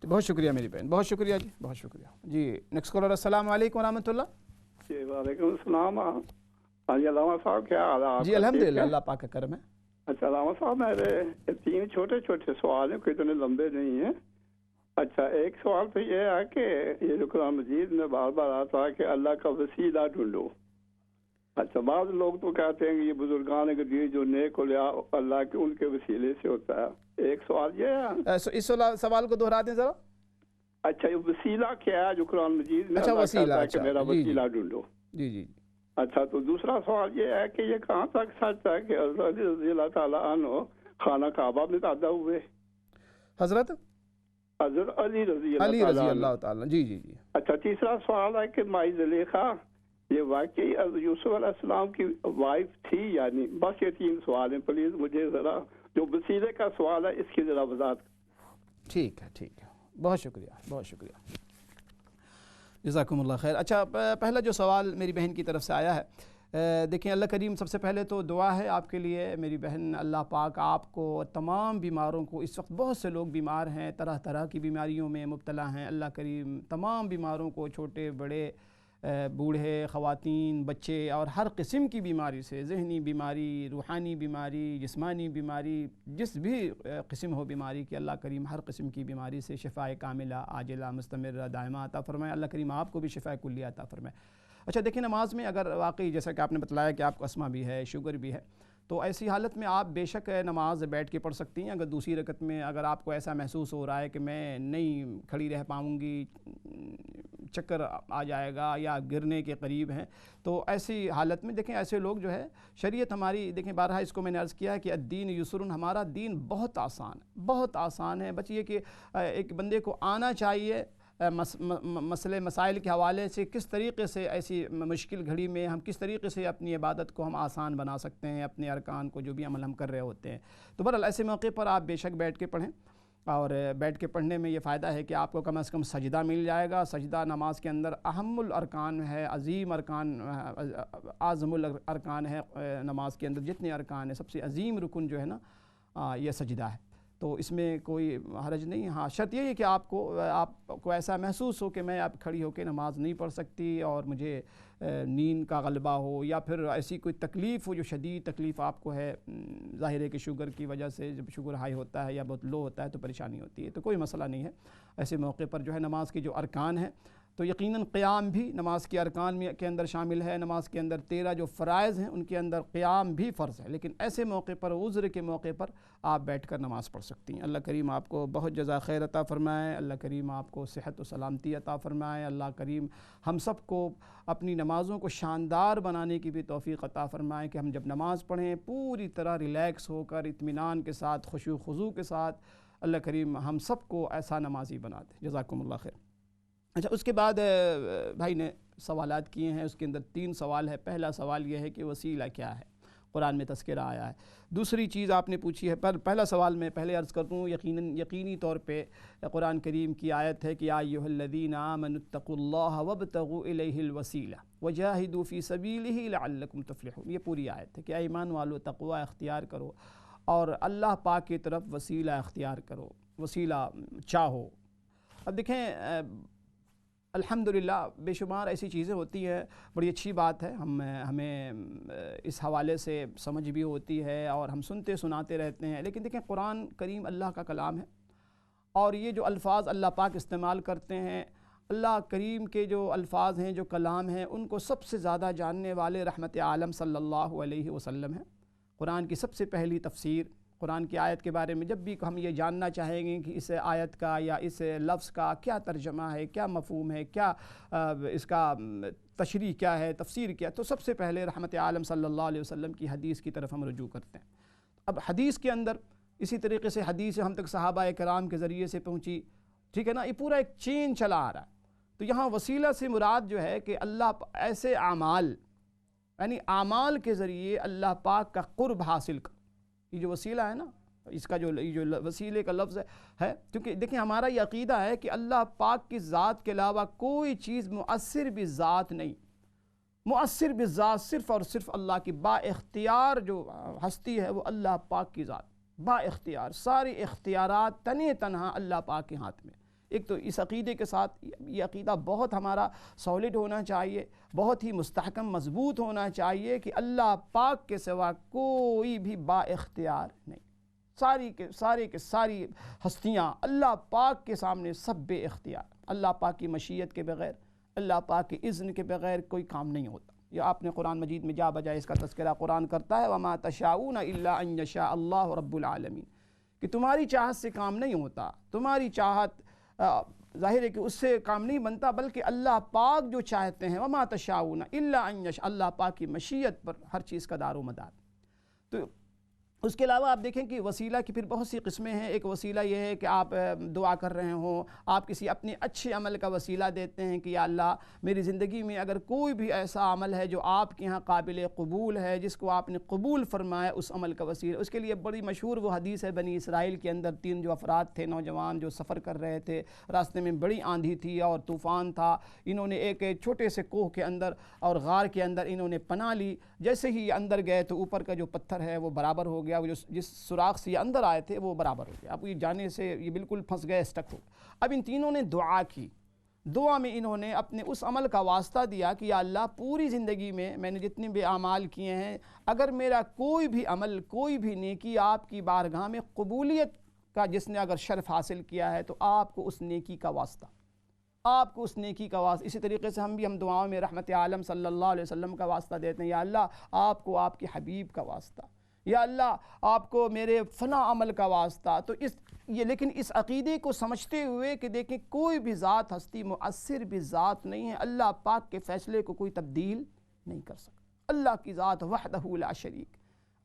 تو بہت شکریہ میری بہن، بہت شکریہ جی، بہت شکریہ جی۔ نیکسٹ کالر، السلام علیکم ورحمۃ اللہ۔ جی وعلیکم السلام۔ ہاں جی علامہ صاحب، کیا حال ہے؟ جی الحمدللہ، اللہ پاک کا کرم ہے۔ اچھا علامہ صاحب، میرے 3 چھوٹے چھوٹے سوال ہیں، کوئی اتنے لمبے نہیں ہیں۔ اچھا، ایک سوال تو یہ ہے کہ یہ جو قرآن مجید میں بار بار آتا ہے کہ اللہ کا وسیلہ ڈھونڈو۔ اچھا، بعض لوگ تو کہتے ہیں کہ یہ بزرگان قدیر جو نیک اولیاء اللہ کے، ان کے وسیلے سے ہوتا ہے۔ ایک سوال یہ ہے، اس سوال کو دہرا دیں ذرا۔ اچھا، یہ وسیلہ کیا ہے جو قرآن مجید میں اللہ کہتا ہے کہ میرا وسیلہ ڈھونڈو؟ جی۔ اچھا، تو دوسرا سوال یہ ہے کہ یہ کہاں تک سچ ہے کہ حضرت علی رضی اللہ تعالیٰ عنہ خانہ کعبہ میں پیدا ہوئے؟ حضرت علی رضی اللہ تعالیٰ، جی۔ اچھا، تیسرا سوال ہے کہ مائی زلیخا یہ واقعی یوسف علیہ السلام کی وائف تھی یعنی؟ بس یہ 3 سوال ہیں، پلیز مجھے ذرا جو وسیلے کا سوال ہے اس کی ذرا وضاحت۔ ٹھیک ہے، بہت شکریہ، جزاکم اللہ خیر۔ اچھا، پہلا جو سوال میری بہن کی طرف سے آیا ہے، دیکھیں اللہ کریم سب سے پہلے تو دعا ہے آپ کے لیے میری بہن، اللہ پاک آپ کو، تمام بیماروں کو، اس وقت بہت سے لوگ بیمار ہیں، طرح طرح کی بیماریوں میں مبتلا ہیں، اللہ کریم تمام بیماروں کو، چھوٹے بڑے بوڑھے، خواتین، بچے اور ہر قسم کی بیماری سے، ذہنی بیماری، روحانی بیماری، جسمانی بیماری، جس بھی قسم ہو بیماری کی، اللہ کریم ہر قسم کی بیماری سے شفاء کاملہ، عاجلہ، مستمرہ، دائمہ عطا فرمائے۔ اللہ کریم آپ کو بھی شفاء کلیہ عطا فرمائے۔ اچھا دیکھیں، نماز میں اگر واقعی جیسا کہ آپ نے بتلایا کہ آپ کو اسما بھی ہے، شوگر بھی ہے، تو ایسی حالت میں آپ بے شک نماز بیٹھ کے پڑھ سکتی ہیں۔ اگر دوسری رکعت میں اگر آپ کو ایسا محسوس ہو رہا ہے کہ میں نہیں کھڑی رہ پاؤں گی، چکر آ جائے گا یا گرنے کے قریب ہیں، تو ایسی حالت میں دیکھیں ایسے لوگ جو ہے، شریعت ہماری دیکھیں بارہا اس کو میں نے عرض کیا ہے کہ الدین یسر، ہمارا دین بہت آسان ہے، بہت آسان ہے۔ بس یہ کہ ایک بندے کو آنا چاہیے مسئلے مسائل کے حوالے سے کس طریقے سے ایسی مشکل گھڑی میں ہم کس طریقے سے اپنی عبادت کو ہم آسان بنا سکتے ہیں، اپنے ارکان کو جو بھی عمل ہم کر رہے ہوتے ہیں۔ تو بہرحال ایسے موقع پر آپ بے شک بیٹھ کے پڑھیں، اور بیٹھ کے پڑھنے میں یہ فائدہ ہے کہ آپ کو کم از کم سجدہ مل جائے گا۔ سجدہ نماز کے اندر اہم الارکان ہے، عظیم ارکان، اعظم الارکان ہے نماز کے اندر، جتنے ارکان ہیں سب سے عظیم رکن جو ہے نا یہ سجدہ ہے، تو اس میں کوئی حرج نہیں۔ ہاں شرط یہ ہے کہ آپ کو ایسا محسوس ہو کہ میں اب کھڑی ہو کے نماز نہیں پڑھ سکتی اور مجھے نیند کا غلبہ ہو، یا پھر ایسی کوئی تکلیف ہو جو شدید تکلیف آپ کو ہے، ظاہر ہے کہ شوگر کی وجہ سے جب شوگر ہائی ہوتا ہے یا بہت لو ہوتا ہے تو پریشانی ہوتی ہے، تو کوئی مسئلہ نہیں ہے۔ ایسے موقع پر جو ہے نماز کے جو ارکان ہیں، تو یقیناً قیام بھی نماز کے ارکان کے اندر شامل ہے۔ نماز کے اندر 13 جو فرائض ہیں ان کے اندر قیام بھی فرض ہے، لیکن ایسے موقع پر، عذر کے موقع پر آپ بیٹھ کر نماز پڑھ سکتی ہیں۔ اللہ کریم آپ کو بہت جزا خیر عطا فرمائے، اللہ کریم آپ کو صحت و سلامتی عطا فرمائے، اللہ کریم ہم سب کو اپنی نمازوں کو شاندار بنانے کی بھی توفیق عطا فرمائے کہ ہم جب نماز پڑھیں پوری طرح ریلیکس ہو کر، اطمینان کے ساتھ، خشوع و خضوع کے ساتھ، اللہ کریم ہم سب کو ایسا نمازی بنا دے۔ جزاکم اللہ خیر۔ اچھا اس کے بعد بھائی نے سوالات کیے ہیں، اس کے اندر 3 سوال ہے۔ پہلا سوال یہ ہے کہ وسیلہ کیا ہے؟ قرآن میں تذکرہ آیا ہے۔ دوسری چیز آپ نے پوچھی ہے، پہلا سوال میں پہلے عرض کر دوں، یقینی طور پہ قرآن کریم کی آیت ہے کہ یا ایھا الذین آمنوا اتقوا اللہ وابتغوا الیہ الوسیلہ وجاہدوا فی سبیلہ لعلکم تفلحون۔ یہ پوری آیت ہے کہ اے ایمان والو تقوی اختیار کرو اور اللہ پاک کی طرف وسیلہ اختیار کرو، وسیلہ چاہو۔ اب دیکھیں الحمدللہ بے شمار ایسی چیزیں ہوتی ہیں، بڑی اچھی بات ہے، ہمیں اس حوالے سے سمجھ بھی ہوتی ہے اور ہم سنتے سناتے رہتے ہیں، لیکن دیکھیں قرآن کریم اللہ کا کلام ہے، اور یہ جو الفاظ اللہ پاک استعمال کرتے ہیں، اللہ کریم کے جو الفاظ ہیں، جو کلام ہیں، ان کو سب سے زیادہ جاننے والے رحمت عالم صلی اللہ علیہ وسلم ہیں۔ قرآن کی سب سے پہلی تفسیر قرآن کی آیت کے بارے میں جب بھی ہم یہ جاننا چاہیں گے کہ اس آیت کا یا اس لفظ کا کیا ترجمہ ہے، کیا مفہوم ہے، کیا اس کا تشریح کیا ہے، تفسیر کیا، تو سب سے پہلے رحمت عالم صلی اللہ علیہ وسلم کی حدیث کی طرف ہم رجوع کرتے ہیں۔ اب حدیث کے اندر اسی طریقے سے حدیث ہم تک صحابہ کرام کے ذریعے سے پہنچی، ٹھیک ہے نا، یہ پورا ایک چین چلا آ رہا ہے۔ تو یہاں وسیلہ سے مراد جو ہے کہ اللہ ایسے اعمال، یعنی اعمال کے ذریعے اللہ پاک کا قرب حاصل کر، یہ جو وسیلہ ہے نا، اس کا جو وسیلے کا لفظ ہے، کیونکہ دیکھیں ہمارا یہ عقیدہ ہے کہ اللہ پاک کی ذات کے علاوہ کوئی چیز مؤثر بذات نہیں، مؤثر بذات صرف اور صرف اللہ کی با اختیار جو ہستی ہے وہ اللہ پاک کی ذات، با اختیار، سارے اختیارات تنے تنہا اللہ پاک کے ہاتھ میں۔ ایک تو اس عقیدے کے ساتھ یہ عقیدہ بہت ہمارا سالڈ ہونا چاہیے، بہت ہی مستحکم مضبوط ہونا چاہیے کہ اللہ پاک کے سوا کوئی بھی با اختیار نہیں، ساری ساری ہستیاں اللہ پاک کے سامنے سب بے اختیار، اللہ پاک کی مشیت کے بغیر، اللہ پاک کے اذن کے بغیر کوئی کام نہیں ہوتا۔ یہ آپ نے قرآن مجید میں جا بجائے اس کا تذکرہ قرآن کرتا ہے، وَمَا تَشَاءُونَ إِلَّا أَن يَشَاءَ اللَّهُ رَبُّ الْعَالَمِينَ، کہ تمہاری چاہت سے کام نہیں ہوتا، تمہاری چاہت ظاہر ہے کہ اس سے کام نہیں بنتا، بلکہ اللہ پاک جو چاہتے ہیں، وَمَا تَشَاءُونَ إِلَّا أَن يَشَاءَ، اللہ پاک کی مشیت پر ہر چیز کا دار و مدار۔ تو اس کے علاوہ آپ دیکھیں کہ وسیلہ کی پھر بہت سی قسمیں ہیں۔ ایک وسیلہ یہ ہے کہ آپ دعا کر رہے ہوں، آپ کسی اپنے اچھے عمل کا وسیلہ دیتے ہیں کہ یا اللہ میری زندگی میں اگر کوئی بھی ایسا عمل ہے جو آپ کے ہاں قابل قبول ہے، جس کو آپ نے قبول فرمایا، اس عمل کا وسیلہ، اس کے لیے بڑی مشہور وہ حدیث ہے بنی اسرائیل کے اندر 3 جو افراد تھے، نوجوان جو سفر کر رہے تھے، راستے میں بڑی آندھی تھی اور طوفان تھا، انہوں نے ایک چھوٹے سے کوہ کے اندر اور غار کے اندر انہوں نے پناہ لی، جیسے ہی اندر گئے تو اوپر کا جو پتھر ہے وہ برابر ہو گیا، وہ جس سوراخ سے یہ اندر آئے تھے وہ برابر ہو گیا، اب یہ جانے سے یہ بالکل پھنس گئے، اسٹک ہو۔ اب ان تینوں نے دعا کی، دعا میں انہوں نے اپنے اس عمل کا واسطہ دیا کہ یا اللہ پوری زندگی میں نے جتنے بھی اعمال کیے ہیں، اگر میرا کوئی بھی عمل، کوئی بھی نیکی آپ کی بارگاہ میں قبولیت کا جس نے اگر شرف حاصل کیا ہے تو آپ کو اس نیکی کا واسطہ، آپ کو اس نیکی کا واسطہ۔ اسی طریقے سے ہم دعاؤں میں رحمت عالم صلی اللہ علیہ وسلم کا واسطہ دیتے ہیں، یا اللہ آپ کو آپ کے حبیب کا واسطہ، یا اللہ آپ کو میرے فنا عمل کا واسطہ۔ تو لیکن اس عقیدے کو سمجھتے ہوئے کہ دیکھیں کوئی بھی ذات ہستی مؤثر بھی ذات نہیں ہے، اللہ پاک کے فیصلے کو کوئی تبدیل نہیں کر سکتا۔ اللہ کی ذات وحدہ لا شریک،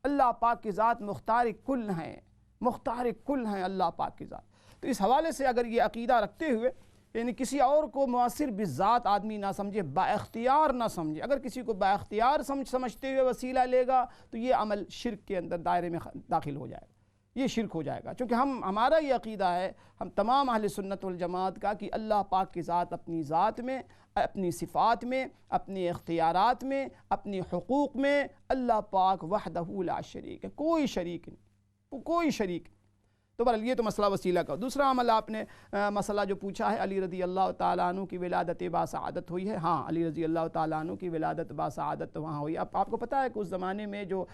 اللہ پاک کی ذات مختار کل ہیں، مختار کل ہیں اللہ پاک کی ذات۔ تو اس حوالے سے اگر یہ عقیدہ رکھتے ہوئے یعنی کسی اور کو مؤثر بالذات آدمی نہ سمجھے، با اختیار نہ سمجھے، اگر کسی کو با اختیار سمجھتے ہوئے وسیلہ لے گا تو یہ عمل شرک کے اندر دائرے میں داخل ہو جائے گا، یہ شرک ہو جائے گا۔ چونکہ ہمارا یہ عقیدہ ہے، ہم تمام اہل سنت والجماعت کا، کہ اللہ پاک کی ذات اپنی ذات میں، اپنی صفات میں، اپنے اختیارات میں، اپنے حقوق میں اللہ پاک وحدہ لا شریک ہے، کوئی شریک نہیں، کوئی شریک نہیں۔ تو بہرحال یہ تو مسئلہ وسیلہ کا۔ دوسرا عمل آپ نے مسئلہ جو پوچھا ہے، علی رضی اللہ تعالیٰ عنہ کی ولادت باسعادت ہوئی ہے۔ ہاں، علی رضی اللہ تعالیٰ عنہ کی ولادت باسعادت وہاں ہوئی۔ اب آپ کو پتہ ہے کہ اس زمانے میں جو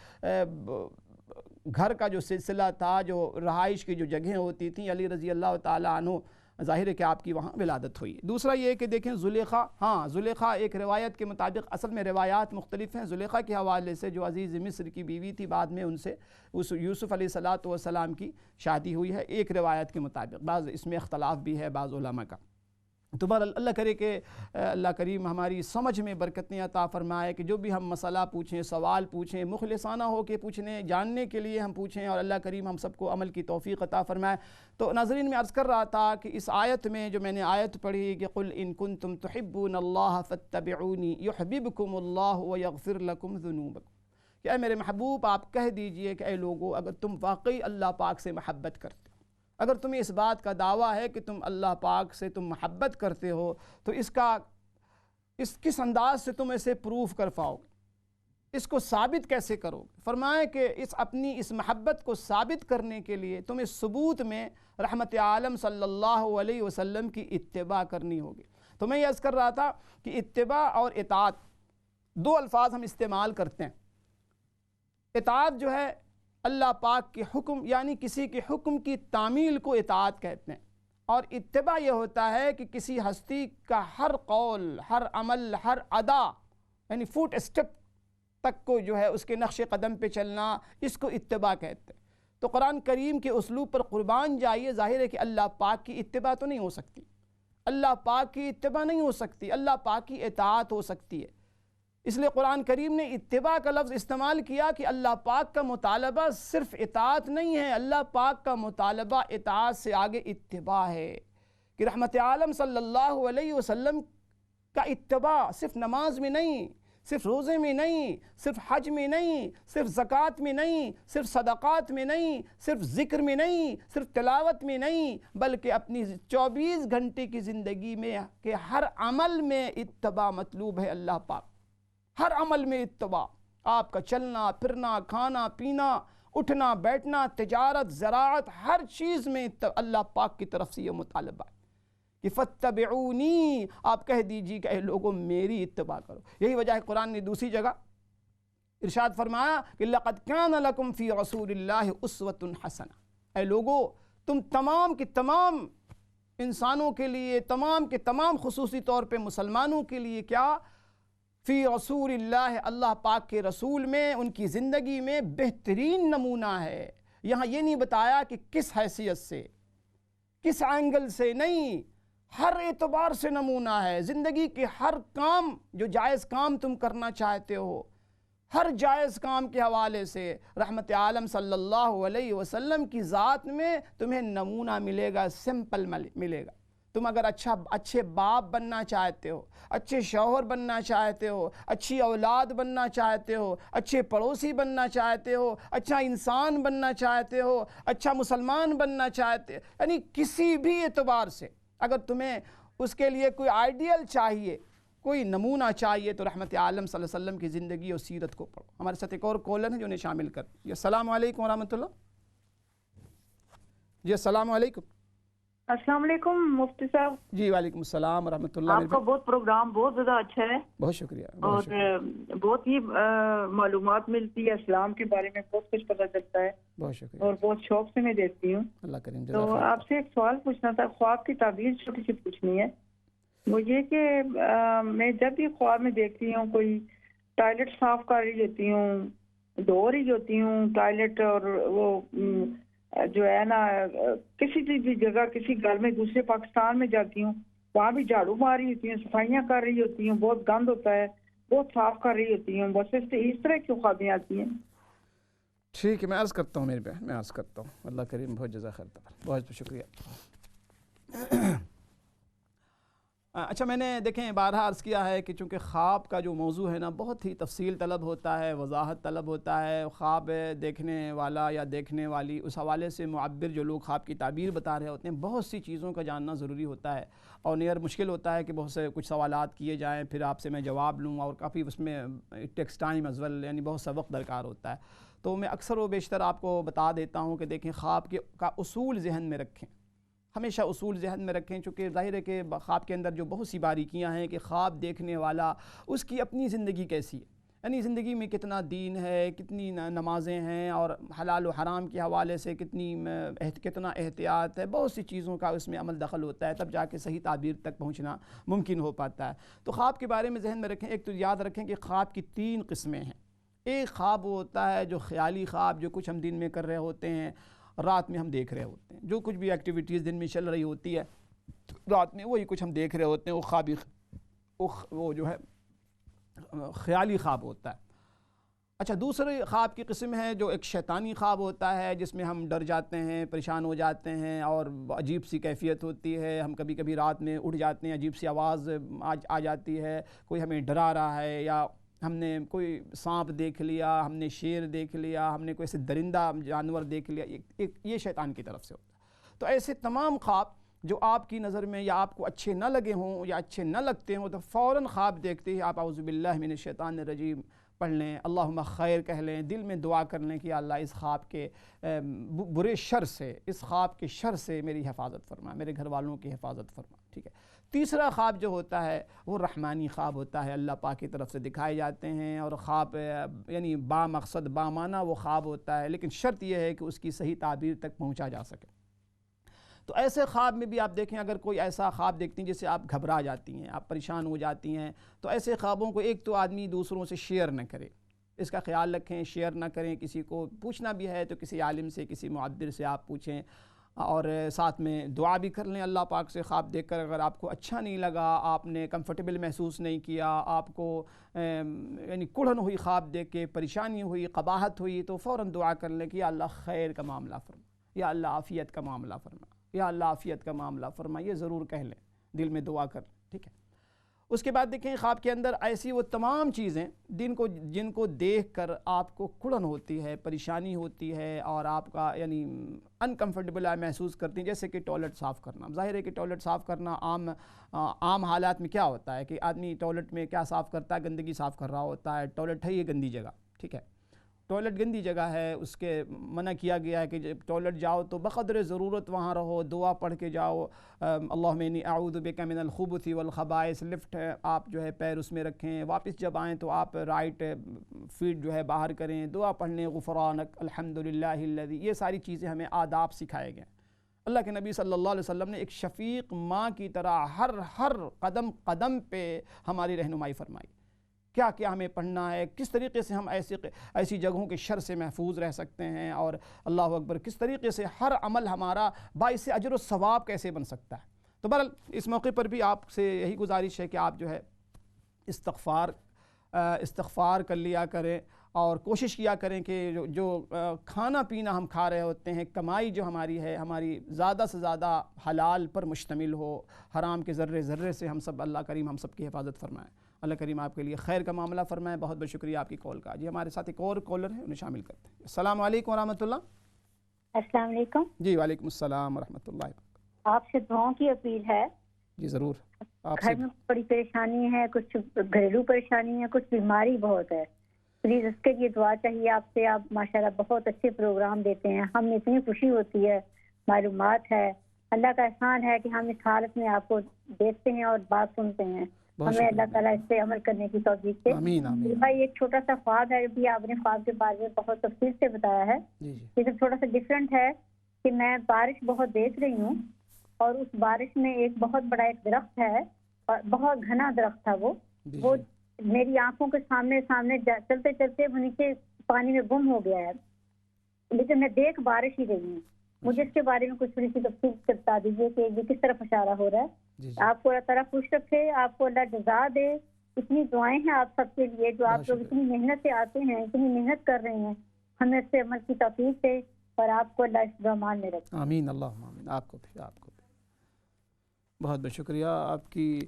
گھر کا جو سلسلہ تھا، جو رہائش کی جو جگہیں ہوتی تھیں، علی رضی اللہ تعالیٰ عنہ ظاہر ہے کہ آپ کی وہاں ولادت ہوئی۔ دوسرا یہ کہ دیکھیں زلیخا، ہاں زلیخا ایک روایت کے مطابق، اصل میں روایات مختلف ہیں، زلیخا کے حوالے سے جو عزیز مصر کی بیوی تھی، بعد میں ان سے اس یوسف علیہ السلام کی شادی ہوئی ہے ایک روایت کے مطابق، بعض اس میں اختلاف بھی ہے بعض علماء کا۔ تو بہرحال اللہ کرے کہ اللہ کریم ہماری سمجھ میں برکتیں عطا فرمائے کہ جو بھی ہم مسئلہ پوچھیں، سوال پوچھیں، مخلصانہ ہو کے پوچھنے، جاننے کے لیے ہم پوچھیں، اور اللہ کریم ہم سب کو عمل کی توفیق عطا فرمائے۔ تو ناظرین میں عرض کر رہا تھا کہ اس آیت میں جو میں نے آیت پڑھی کہ قُلْ إِن كُنتُمْ تُحِبُّونَ اللَّهَ فَاتَّبِعُونِي يُحْبِبْكُمُ اللَّهُ وَيَغْفِرْ لَكُمْ ذُنُوبَكُمْ، کہ اے میرے محبوب آپ کہہ دیجئے کہ اے لوگو، اگر تم واقعی اللہ پاک سے محبت کرتے، اگر تمہیں اس بات کا دعویٰ ہے کہ تم اللہ پاک سے تم محبت کرتے ہو، تو کس انداز سے تم اسے پروف کر پاؤ گے، اس کو ثابت کیسے کرو گے؟ فرمائے کہ اپنی اس محبت کو ثابت کرنے کے لیے تمہیں ثبوت میں رحمت عالم صلی اللہ علیہ وسلم کی اتباع کرنی ہوگی۔ تو میں یہ عرض کر رہا تھا کہ اتباع اور اطاعت دو الفاظ ہم استعمال کرتے ہیں۔ اطاعت جو ہے اللہ پاک کے حکم، یعنی کسی کے حکم کی تعمیل کو اطاعت کہتے ہیں، اور اتباع یہ ہوتا ہے کہ کسی ہستی کا ہر قول، ہر عمل، ہر ادا، یعنی فوٹ اسٹیپ تک کو جو ہے اس کے نقش قدم پہ چلنا، اس کو اتباع کہتے ہیں۔ تو قرآن کریم کے اسلوب پر قربان جائیے، ظاہر ہے کہ اللہ پاک کی اتباع تو نہیں ہو سکتی، اللہ پاک کی اتباع نہیں ہو سکتی، اللہ پاک کی اطاعت ہو سکتی ہے۔ اس لیے قرآن کریم نے اتباع کا لفظ استعمال کیا کہ اللہ پاک کا مطالبہ صرف اطاعت نہیں ہے، اللہ پاک کا مطالبہ اطاعت سے آگے اتباع ہے، کہ رحمت عالم صلی اللہ علیہ وسلم کا اتباع صرف نماز میں نہیں، صرف روزے میں نہیں، صرف حج میں نہیں، صرف زکوٰۃ میں نہیں، صرف صدقات میں نہیں، صرف ذکر میں نہیں، صرف تلاوت میں نہیں، بلکہ اپنی 24 گھنٹے کی زندگی میں کہ ہر عمل میں اتباع مطلوب ہے اللہ پاک، ہر عمل میں اتباع، آپ کا چلنا پھرنا، کھانا پینا، اٹھنا بیٹھنا، تجارت، زراعت، ہر چیز میں اللہ پاک کی طرف سے یہ مطالبہ ہے کہ فَاتَّبِعُونِي، آپ کہہ دیجیے کہ اے لوگوں میری اتباع کرو۔ یہی وجہ ہے قرآن نے دوسری جگہ ارشاد فرمایا کہ لَقَدْ كَانَ لَكُمْ فِي رَسُولِ اللَّهِ أُسْوَةٌ حَسَنَةٌ، اے لوگوں تم تمام کے تمام انسانوں کے لیے، تمام کے تمام خصوصی طور پہ مسلمانوں کے لیے کیا؟ فی رسول اللہ، اللہ پاک کے رسول میں، ان کی زندگی میں بہترین نمونہ ہے۔ یہاں یہ نہیں بتایا کہ کس حیثیت سے، کس اینگل سے، نہیں، ہر اعتبار سے نمونہ ہے۔ زندگی کے ہر کام، جو جائز کام تم کرنا چاہتے ہو، ہر جائز کام کے حوالے سے رحمت عالم صلی اللہ علیہ وسلم کی ذات میں تمہیں نمونہ ملے گا، سمپل ملے گا۔ تم اگر اچھے باپ بننا چاہتے ہو، اچھے شوہر بننا چاہتے ہو، اچھی اولاد بننا چاہتے ہو، اچھے پڑوسی بننا چاہتے ہو، اچھا انسان بننا چاہتے ہو، اچھا مسلمان بننا چاہتے ہو، یعنی کسی بھی اعتبار سے اگر تمہیں اس کے لیے کوئی آئیڈیل چاہیے، کوئی نمونہ چاہیے، تو رحمت عالم صلی اللہ علیہ وسلم کی زندگی اور سیرت کو پڑھو۔ ہمارے ساتھ ایک اور کالر ہے جو انہیں شامل کر۔ السلام علیکم ورحمۃ اللہ۔ جی السلام علیکم۔ السلام علیکم مفتی صاحب. جی وعلیکم السلام ورحمۃ اللہ. آپ کا بہت پروگرام بہت زیادہ اچھا ہے. بہت شکریہ. اور بہت ہی معلومات ملتی ہے اسلام کے بارے میں, بہت کچھ پتہ چلتا ہے. بہت شکریہ. اور بہت شوق سے میں دیکھتی ہوں. اللہ کریم. تو آپ سے ایک سوال پوچھنا تھا, خواب کی تعبیر چھوٹی سی پوچھنی ہے مجھے کہ میں جب بھی خواب میں دیکھتی ہوں کوئی ٹوائلٹ صاف کر رہی ہوتی ہوں, دھو رہی ہوتی ہوں ٹوائلٹ, اور وہ جو ہے نا کسی بھی جگہ کسی گھر میں دوسرے پاکستان میں جاتی ہوں, وہاں بھی جھاڑو مار رہی ہوتی ہوں, صفائیاں کر رہی ہوتی ہوں, بہت گند ہوتا ہے, بہت صاف کر رہی ہوتی ہوں, بس اس طرح کیوں خوابیں آتی ہیں؟ ٹھیک ہے, میں عرض کرتا ہوں میری بہن, میں عرض کرتا ہوں. اللہ کریم بہت جزا خیر. بہت شکریہ. اچھا, میں نے دیکھیں بارہا عرض کیا ہے کہ چونکہ خواب کا جو موضوع ہے نا بہت ہی تفصیل طلب ہوتا ہے, وضاحت طلب ہوتا ہے. خواب دیکھنے والا یا دیکھنے والی, اس حوالے سے معبر جو لوگ خواب کی تعبیر بتا رہے ہوتے ہیں, بہت سی چیزوں کا جاننا ضروری ہوتا ہے. اور نیر مشکل ہوتا ہے کہ بہت سے کچھ سوالات کیے جائیں, پھر آپ سے میں جواب لوں, اور کافی اس میں it takes time as well, یعنی بہت سا وقت درکار ہوتا ہے. تو میں اکثر و بیشتر آپ کو بتا دیتا ہوں کہ دیکھیں خواب کا اصول ذہن میں رکھیں, ہمیشہ اصول ذہن میں رکھیں, چونکہ ظاہر ہے کہ خواب کے اندر جو بہت سی باریکیاں ہیں کہ خواب دیکھنے والا اس کی اپنی زندگی کیسی ہے, یعنی زندگی میں کتنا دین ہے, کتنی نمازیں ہیں, اور حلال و حرام کے حوالے سے کتنا احتیاط ہے, بہت سی چیزوں کا اس میں عمل دخل ہوتا ہے, تب جا کے صحیح تعبیر تک پہنچنا ممکن ہو پاتا ہے. تو خواب کے بارے میں ذہن میں رکھیں. ایک تو یاد رکھیں کہ خواب کی 3 قسمیں ہیں. ایک خواب وہ ہوتا ہے جو خیالی خواب, جو کچھ ہم دن میں کر رہے ہوتے ہیں, رات میں ہم دیکھ رہے ہوتے ہیں, جو کچھ بھی ایکٹیویٹیز دن میں چل رہی ہوتی ہے رات میں وہی کچھ ہم دیکھ رہے ہوتے ہیں, وہ خوابی وہ جو ہے خیالی خواب ہوتا ہے. اچھا, دوسرے خواب کی قسم ہے جو ایک شیطانی خواب ہوتا ہے, جس میں ہم ڈر جاتے ہیں, پریشان ہو جاتے ہیں, اور عجیب سی کیفیت ہوتی ہے, ہم کبھی کبھی رات میں اٹھ جاتے ہیں, عجیب سی آواز آ جاتی ہے, کوئی ہمیں ڈرا رہا ہے, یا ہم نے کوئی سانپ دیکھ لیا, ہم نے شیر دیکھ لیا, ہم نے کوئی ایسے درندہ جانور دیکھ لیا, یہ شیطان کی طرف سے ہوتا ہے. تو ایسے تمام خواب جو آپ کی نظر میں یا آپ کو اچھے نہ لگے ہوں یا اچھے نہ لگتے ہوں, تو فوراً خواب دیکھتے ہی آپ اعوذ باللہ من الشیطان الرجیم پڑھ لیں, اللہم خیر کہہ لیں, دل میں دعا کر لیں کہ اللہ اس خواب کے برے شر سے, اس خواب کے شر سے میری حفاظت فرما, میرے گھر والوں کی حفاظت فرما. ٹھیک ہے. تیسرا خواب جو ہوتا ہے وہ رحمانی خواب ہوتا ہے, اللہ پاک کی طرف سے دکھائے جاتے ہیں, اور خواب یعنی با مقصد با معنی وہ خواب ہوتا ہے, لیکن شرط یہ ہے کہ اس کی صحیح تعبیر تک پہنچا جا سکے. تو ایسے خواب میں بھی آپ دیکھیں, اگر کوئی ایسا خواب دیکھتی ہیں جس سے آپ گھبرا جاتی ہیں, آپ پریشان ہو جاتی ہیں, تو ایسے خوابوں کو ایک تو آدمی دوسروں سے شیئر نہ کرے, اس کا خیال رکھیں, شیئر نہ کریں. کسی کو پوچھنا بھی ہے تو کسی عالم سے, کسی معبر سے آپ پوچھیں, اور ساتھ میں دعا بھی کر لیں اللہ پاک سے. خواب دیکھ کر اگر آپ کو اچھا نہیں لگا, آپ نے کمفرٹیبل محسوس نہیں کیا, آپ کو یعنی کڑھن ہوئی خواب دیکھ کے, پریشانی ہوئی, قباحت ہوئی, تو فوراً دعا کر لیں کہ یا اللہ خیر کا معاملہ فرما, یا اللہ عافیت کا معاملہ فرما, یا اللہ عافیت کا معاملہ فرما. یہ ضرور کہہ لیں, دل میں دعا کر لیں. ٹھیک ہے. اس کے بعد دیکھیں خواب کے اندر ایسی وہ تمام چیزیں جن کو دیکھ کر آپ کو کڑن ہوتی ہے, پریشانی ہوتی ہے, اور آپ کا یعنی انکمفرٹیبل محسوس کرتی ہیں, جیسے کہ ٹوائلٹ صاف کرنا. ظاہر ہے کہ ٹوائلٹ صاف کرنا عام حالات میں کیا ہوتا ہے کہ آدمی ٹوائلٹ میں کیا صاف کرتا ہے, گندگی صاف کر رہا ہوتا ہے. ٹوائلٹ ہے یہ گندی جگہ, ٹھیک ہے, ٹوائلٹ گندی جگہ ہے, اس کے منع کیا گیا ہے کہ جب ٹوائلٹ جاؤ تو بقدر ضرورت وہاں رہو, دعا پڑھ کے جاؤ, اللہم انی اعوذ بک من الخبث والخبائث, لفٹ ہے آپ جو ہے پیر اس میں رکھیں, واپس جب آئیں تو آپ رائٹ فیٹ جو ہے باہر کریں, دعا پڑھ لیں غفرانک الحمدللہ الذی. یہ ساری چیزیں ہمیں آداب سکھائے گئے. اللہ کے نبی صلی اللہ علیہ وسلم نے ایک شفیق ماں کی طرح ہر قدم قدم پہ ہماری رہنمائی فرمائی, کیا کیا ہمیں پڑھنا ہے, کس طریقے سے ہم ایسی جگہوں کے شر سے محفوظ رہ سکتے ہیں, اور اللہ اکبر کس طریقے سے ہر عمل ہمارا باعث اجر و ثواب کیسے بن سکتا ہے. تو بہرحال اس موقع پر بھی آپ سے یہی گزارش ہے کہ آپ جو ہے استغفار کر لیا کریں, اور کوشش کیا کریں کہ جو کھانا پینا ہم کھا رہے ہوتے ہیں, کمائی جو ہماری ہے, ہماری زیادہ سے زیادہ حلال پر مشتمل ہو, حرام کے ذرے ذرے سے ہم سب, اللہ کریم ہم سب کی حفاظت فرمائے. اللہ کریم آپ کے لیے خیر کا معاملہ فرمائے. بہت بہت شکریہ آپ کی کال کا. جی ہمارے ساتھ ایک اور کالر ہے, انہیں شامل کرتے ہیں. السلام علیکم ورحمۃ اللہ. السلام علیکم. جی وعلیکم السلام ورحمۃ اللہ. آپ سے دعاؤں کی اپیل ہے. جی ضرور. گھر میں بڑی پریشانی ہے, کچھ گھریلو پریشانی ہے, کچھ بیماری بہت ہے, پلیز اس کے لیے دعا چاہیے آپ سے. آپ ماشاءاللہ بہت اچھے پروگرام دیتے ہیں, ہمیں اتنی خوشی ہوتی ہے, معلومات ہے, اللہ کا احسان ہے کہ ہم اس حالت میں آپ کو دیکھتے ہیں اور بات سنتے ہیں. ہمیں اللہ تعالیٰ اس پہ عمل کرنے کی توفیق دے. آمین آمین. بھائی ایک چھوٹا سا خواب ہے بھی آپ نے خواب کے بارے میں بہت تفصیل سے بتایا ہے. لیکن تھوڑا سا ڈفرینٹ ہے کہ میں بارش بہت دیکھ رہی ہوں اور اس بارش میں ایک بہت بڑا ایک درخت ہے اور بہت گھنا درخت تھا. وہ میری آنکھوں کے سامنے چلتے چلتے وہ نیچے پانی میں گم ہو گیا ہے. لیکن میں دیکھ بارش ہی رہی ہوں. مجھے اس کے بارے میں کچھ تھوڑی سی تفصیل سے بتا دیجیے کہ یہ کس طرف اشارہ ہو رہا ہے. آپ کو اللہ تعالیٰ خوش رکھے, آپ کو اللہ جزا دے. اتنی دعائیں ہیں آپ سب کے لیے جو آپ لوگ اتنی محنت سے آتے ہیں, اتنی محنت کر رہے ہیں. ہمیں اس سے عمل کی توفیق دے اور آپ کو اللہ اس رحمان میں رکھے. آمین اللہم آمین. آپ کو بھی بہت بہت شکریہ. آپ کی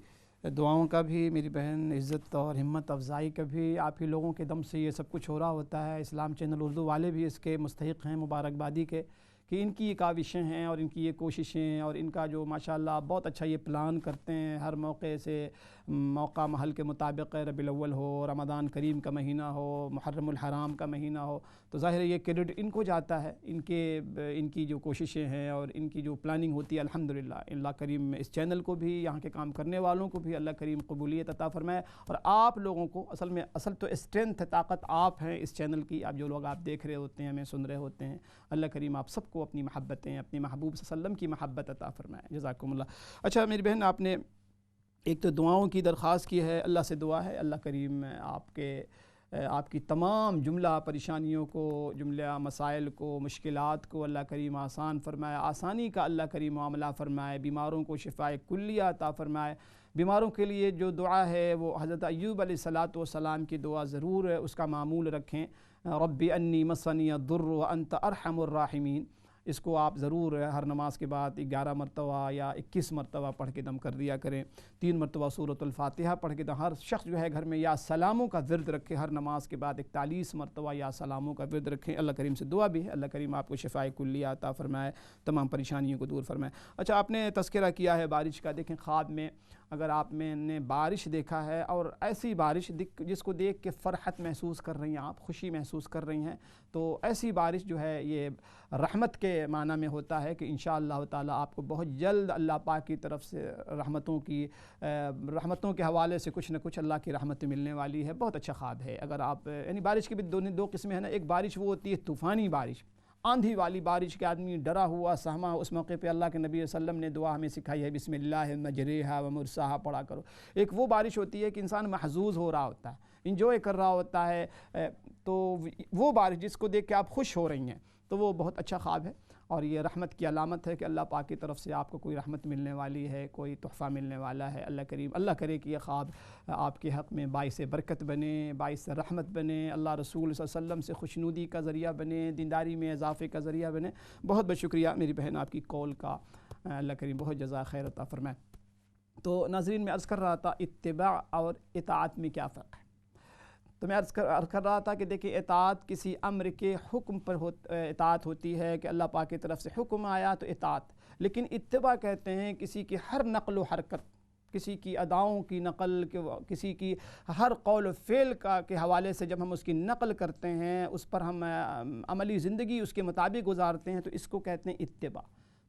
دعاؤں کا بھی میری بہن, عزت اور ہمت افزائی کا بھی آپ ہی لوگوں کے دم سے یہ سب کچھ ہو رہا ہوتا ہے. اسلام چینل اردو والے بھی اس کے مستحق ہیں مبارکبادی کے کہ ان کی یہ کاوشیں ہیں اور ان کی یہ کوششیں اور ان کا جو ماشاءاللہ بہت اچھا یہ پلان کرتے ہیں ہر موقع سے, موقع محل کے مطابق, ربیع الاول ہو, رمضان کریم کا مہینہ ہو, محرم الحرام کا مہینہ ہو, تو ظاہر ہے یہ کریڈٹ ان کو جاتا ہے. ان کی جو کوششیں ہیں اور ان کی جو پلاننگ ہوتی ہے الحمدللہ اللہ کریم اس چینل کو بھی, یہاں کے کام کرنے والوں کو بھی اللہ کریم قبولیت عطا فرمائے. اور آپ لوگوں کو اصل تو اسٹرینتھ ہے, طاقت آپ ہیں اس چینل کی. آپ جو لوگ آپ دیکھ رہے ہوتے ہیں, ہمیں سن رہے ہوتے ہیں, اللہ کریم آپ سب کو اپنی محبتیں, اپنے محبوب صلی اللہ علیہ وسلم کی محبت عطا فرمائے. جزاکم اللہ. اچھا میری بہن, آپ نے ایک تو دعاؤں کی درخواست کی ہے. اللہ سے دعا ہے اللہ کریم آپ کی تمام جملہ پریشانیوں کو, جملہ مسائل کو, مشکلات کو اللہ کریم آسان فرمائے. آسانی کا اللہ کریم معاملہ فرمائے. بیماروں کو شفائے کلیہ عطا فرمائے. بیماروں کے لیے جو دعا ہے وہ حضرت ایوب علیہ السلام کی دعا ضرور ہے, اس کا معمول رکھیں. ربی انی مسنی الضر وانت ارحم الراحمین. اس کو آپ ضرور ہر نماز کے بعد 11 مرتبہ یا 21 مرتبہ پڑھ کے دم کر دیا کریں. 3 مرتبہ سورۃ الفاتحہ پڑھ کے دم. ہر شخص جو ہے گھر میں یا سلاموں کا ورد رکھے, ہر نماز کے بعد 41 مرتبہ یا سلاموں کا ورد رکھیں. اللہ کریم سے دعا بھی ہے اللہ کریم آپ کو شفائے کلیہ عطا فرمائے, تمام پریشانیوں کو دور فرمائے. اچھا آپ نے تذکرہ کیا ہے بارش کا. دیکھیں خواب میں اگر آپ نے بارش دیکھا ہے اور ایسی بارش جس کو دیکھ کے فرحت محسوس کر رہی ہیں, آپ خوشی محسوس کر رہی ہیں, تو ایسی بارش جو ہے یہ رحمت کے معنی میں ہوتا ہے کہ انشاءاللہ تعالی آپ کو بہت جلد اللہ پاک کی طرف سے رحمتوں کے حوالے سے کچھ نہ کچھ اللہ کی رحمت ملنے والی ہے. بہت اچھا خواب ہے. اگر آپ یعنی بارش کی بھی دو قسمیں ہیں نا. ایک بارش وہ ہوتی ہے طوفانی بارش, آندھی والی بارش کے آدمی ڈرا ہوا سہما, اس موقع پہ اللہ کے نبی صلی اللہ علیہ وسلم نے دعا ہمیں سکھائی ہے بسم اللہ مجریہا و مرساہا پڑھا کرو. ایک وہ بارش ہوتی ہے کہ انسان محظوظ ہو رہا ہوتا ہے, انجوائے کر رہا ہوتا ہے, تو وہ بارش جس کو دیکھ کے آپ خوش ہو رہی ہیں, تو وہ بہت اچھا خواب ہے. اور یہ رحمت کی علامت ہے کہ اللہ پاک کی طرف سے آپ کو کوئی رحمت ملنے والی ہے, کوئی تحفہ ملنے والا ہے. اللہ کرے کہ یہ خواب آپ کے حق میں باعث برکت بنے, باعث رحمت بنے, اللہ رسول صلی اللہ علیہ وسلم سے خوشنودی کا ذریعہ بنے, دینداری میں اضافے کا ذریعہ بنے. بہت بہت شکریہ میری بہن آپ کی کال کا, اللہ کریم بہت جزا خیر عطا فرمائے. تو ناظرین میں عرض کر رہا تھا اتباع اور اطاعت میں کیا فرق ہے. تو میں عرض کر رہا تھا کہ دیکھیں اطاعت کسی امر کے حکم پر اطاعت ہوتی ہے کہ اللہ پاک کی طرف سے حکم آیا تو اطاعت. لیکن اتباع کہتے ہیں کسی کی ہر نقل و حرکت, کسی کی اداؤں کی نقل, کسی کی ہر قول و فعل کے حوالے سے جب ہم اس کی نقل کرتے ہیں, اس پر ہم عملی زندگی اس کے مطابق گزارتے ہیں, تو اس کو کہتے ہیں اتباع.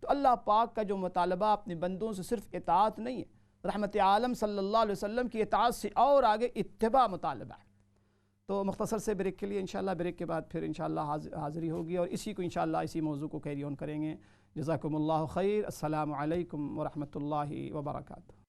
تو اللہ پاک کا جو مطالبہ اپنے بندوں سے صرف اطاعت نہیں ہے, رحمت عالم صلی اللہ علیہ وسلم کی اطاعت سے اور آگے اتباع مطالبہ ہے. تو مختصر سے بریک کے لیے انشاءاللہ, بریک کے بعد پھر انشاءاللہ حاضری ہوگی اور اسی کو انشاءاللہ اسی موضوع کو کیری آن کریں گے. جزاکم اللہ خیر. السلام علیکم ورحمۃ اللہ وبرکاتہ.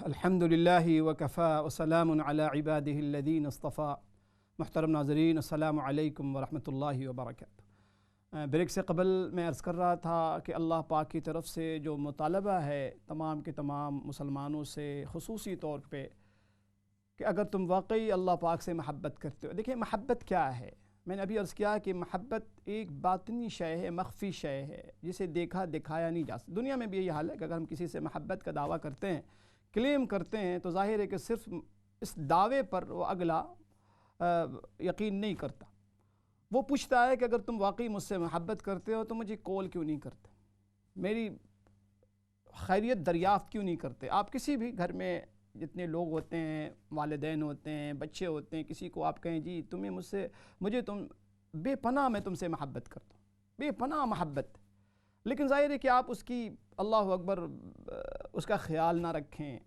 الحمد للہ وکفا وسلام علی عبادہ الذین اصطفیٰ. محترم ناظرین السلام علیکم ورحمۃ اللہ وبرکاتہ. بریک سے قبل میں عرض کر رہا تھا کہ اللہ پاک کی طرف سے جو مطالبہ ہے تمام کے تمام مسلمانوں سے خصوصی طور پہ کہ اگر تم واقعی اللہ پاک سے محبت کرتے ہو. دیکھیں محبت کیا ہے, میں نے ابھی عرض کیا کہ محبت ایک باطنی شے ہے, مخفی شے ہے, جسے دیکھا دکھایا نہیں جا سکتا. دنیا میں بھی یہی حال ہے کہ اگر ہم کسی سے محبت کا دعویٰ کرتے ہیں, کلیم کرتے ہیں, تو ظاہر ہے کہ صرف اس دعوے پر وہ اگلا یقین نہیں کرتا. وہ پوچھتا ہے کہ اگر تم واقعی مجھ سے محبت کرتے ہو تو مجھے کال کیوں نہیں کرتے، میری خیریت دریافت کیوں نہیں کرتے؟ آپ کسی بھی گھر میں جتنے لوگ ہوتے ہیں، والدین ہوتے ہیں، بچے ہوتے ہیں، کسی کو آپ کہیں جی تمہیں مجھے تم بے پناہ میں تم سے محبت کرتا ہوں، بے پناہ محبت، لیکن ظاہر ہے کہ آپ اس کی اللہ اکبر اس کا خیال نہ رکھیں،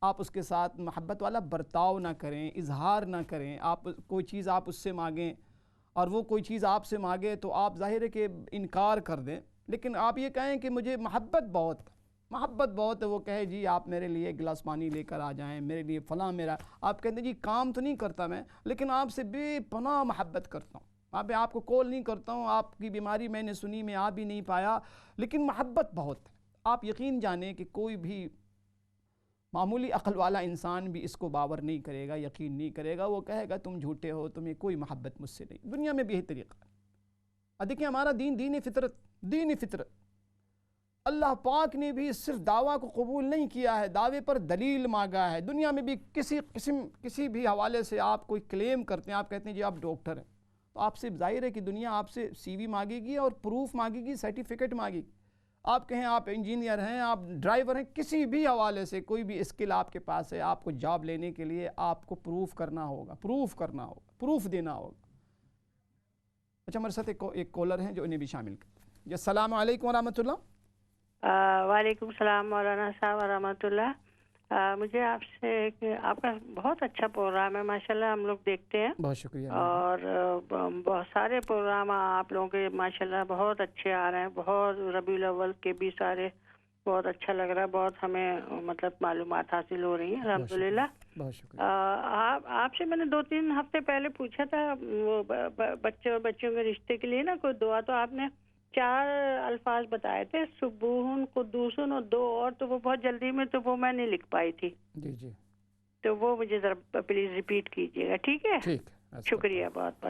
آپ اس کے ساتھ محبت والا برتاؤ نہ کریں، اظہار نہ کریں، آپ کوئی چیز آپ اس سے مانگیں اور وہ کوئی چیز آپ سے مانگے تو آپ ظاہر ہے کہ انکار کر دیں، لیکن آپ یہ کہیں کہ مجھے محبت بہت ہے، وہ کہے جی آپ میرے لیے ایک گلاس پانی لے کر آ جائیں، میرے لیے فلاں میرا، آپ کہتے ہیں جی کام تو نہیں کرتا میں لیکن آپ سے بے پناہ محبت کرتا ہوں، آپ کو کال نہیں کرتا ہوں، آپ کی بیماری میں نے سنی، میں آ بھی نہیں پایا، لیکن محبت بہت ہے۔ آپ یقین جانیں کہ کوئی بھی معمولی عقل والا انسان بھی اس کو باور نہیں کرے گا، یقین نہیں کرے گا، وہ کہے گا تم جھوٹے ہو، تمہیں کوئی محبت مجھ سے نہیں۔ دنیا میں بھی یہی طریقہ ہے۔ دیکھیں ہمارا دین فطرت، اللہ پاک نے بھی صرف دعویٰ کو قبول نہیں کیا ہے، دعوے پر دلیل مانگا ہے۔ دنیا میں بھی کسی بھی حوالے سے آپ کوئی کلیم کرتے ہیں، آپ کہتے ہیں جی آپ ڈاکٹر ہیں، تو آپ سے ظاہر ہے کہ دنیا آپ سے سی وی مانگے گی اور پروف مانگے گی، سرٹیفکیٹ مانگے گی۔ آپ کہیں آپ انجینئر ہیں، آپ ڈرائیور ہیں، کسی بھی حوالے سے کوئی بھی اسکل آپ کے پاس ہے، آپ کو جاب لینے کے لیے آپ کو پروف دینا ہوگا۔ اچھا ہمارے ساتھ ایک کالر ہیں جو انہیں بھی شامل کرتے ہیں۔ جی السلام علیکم ورحمۃ اللہ۔ وعلیکم السلام مولانا صاحب ورحمۃ اللہ۔ مجھے آپ سے آپ کا بہت اچھا پروگرام ہے، ماشاءاللہ ہم لوگ دیکھتے ہیں، بہت شکریہ، اور بہت سارے پروگرام آپ لوگوں کے ماشاءاللہ بہت اچھے آ رہے ہیں، بہت ربیع الاول کے بھی سارے بہت اچھا لگ رہا ہے، بہت ہمیں مطلب معلومات حاصل ہو رہی ہیں الحمدللہ۔ بہت شکریہ۔ آپ سے میں نے 2-3 ہفتے پہلے پوچھا تھا وہ بچے اور بچیوں کے رشتے کے لیے نا کوئی دعا، تو آپ نے 4 الفاظ بتائے تھے، سبوہن، قدوس اور 2 اور، تو وہ بہت جلدی میں تو وہ میں نہیں لکھ پائی تھی، جی تو وہ مجھے ذرا پلیز ریپیٹ کیجیے گا، ٹھیک ہے؟ ٹھیک، شکریہ بہت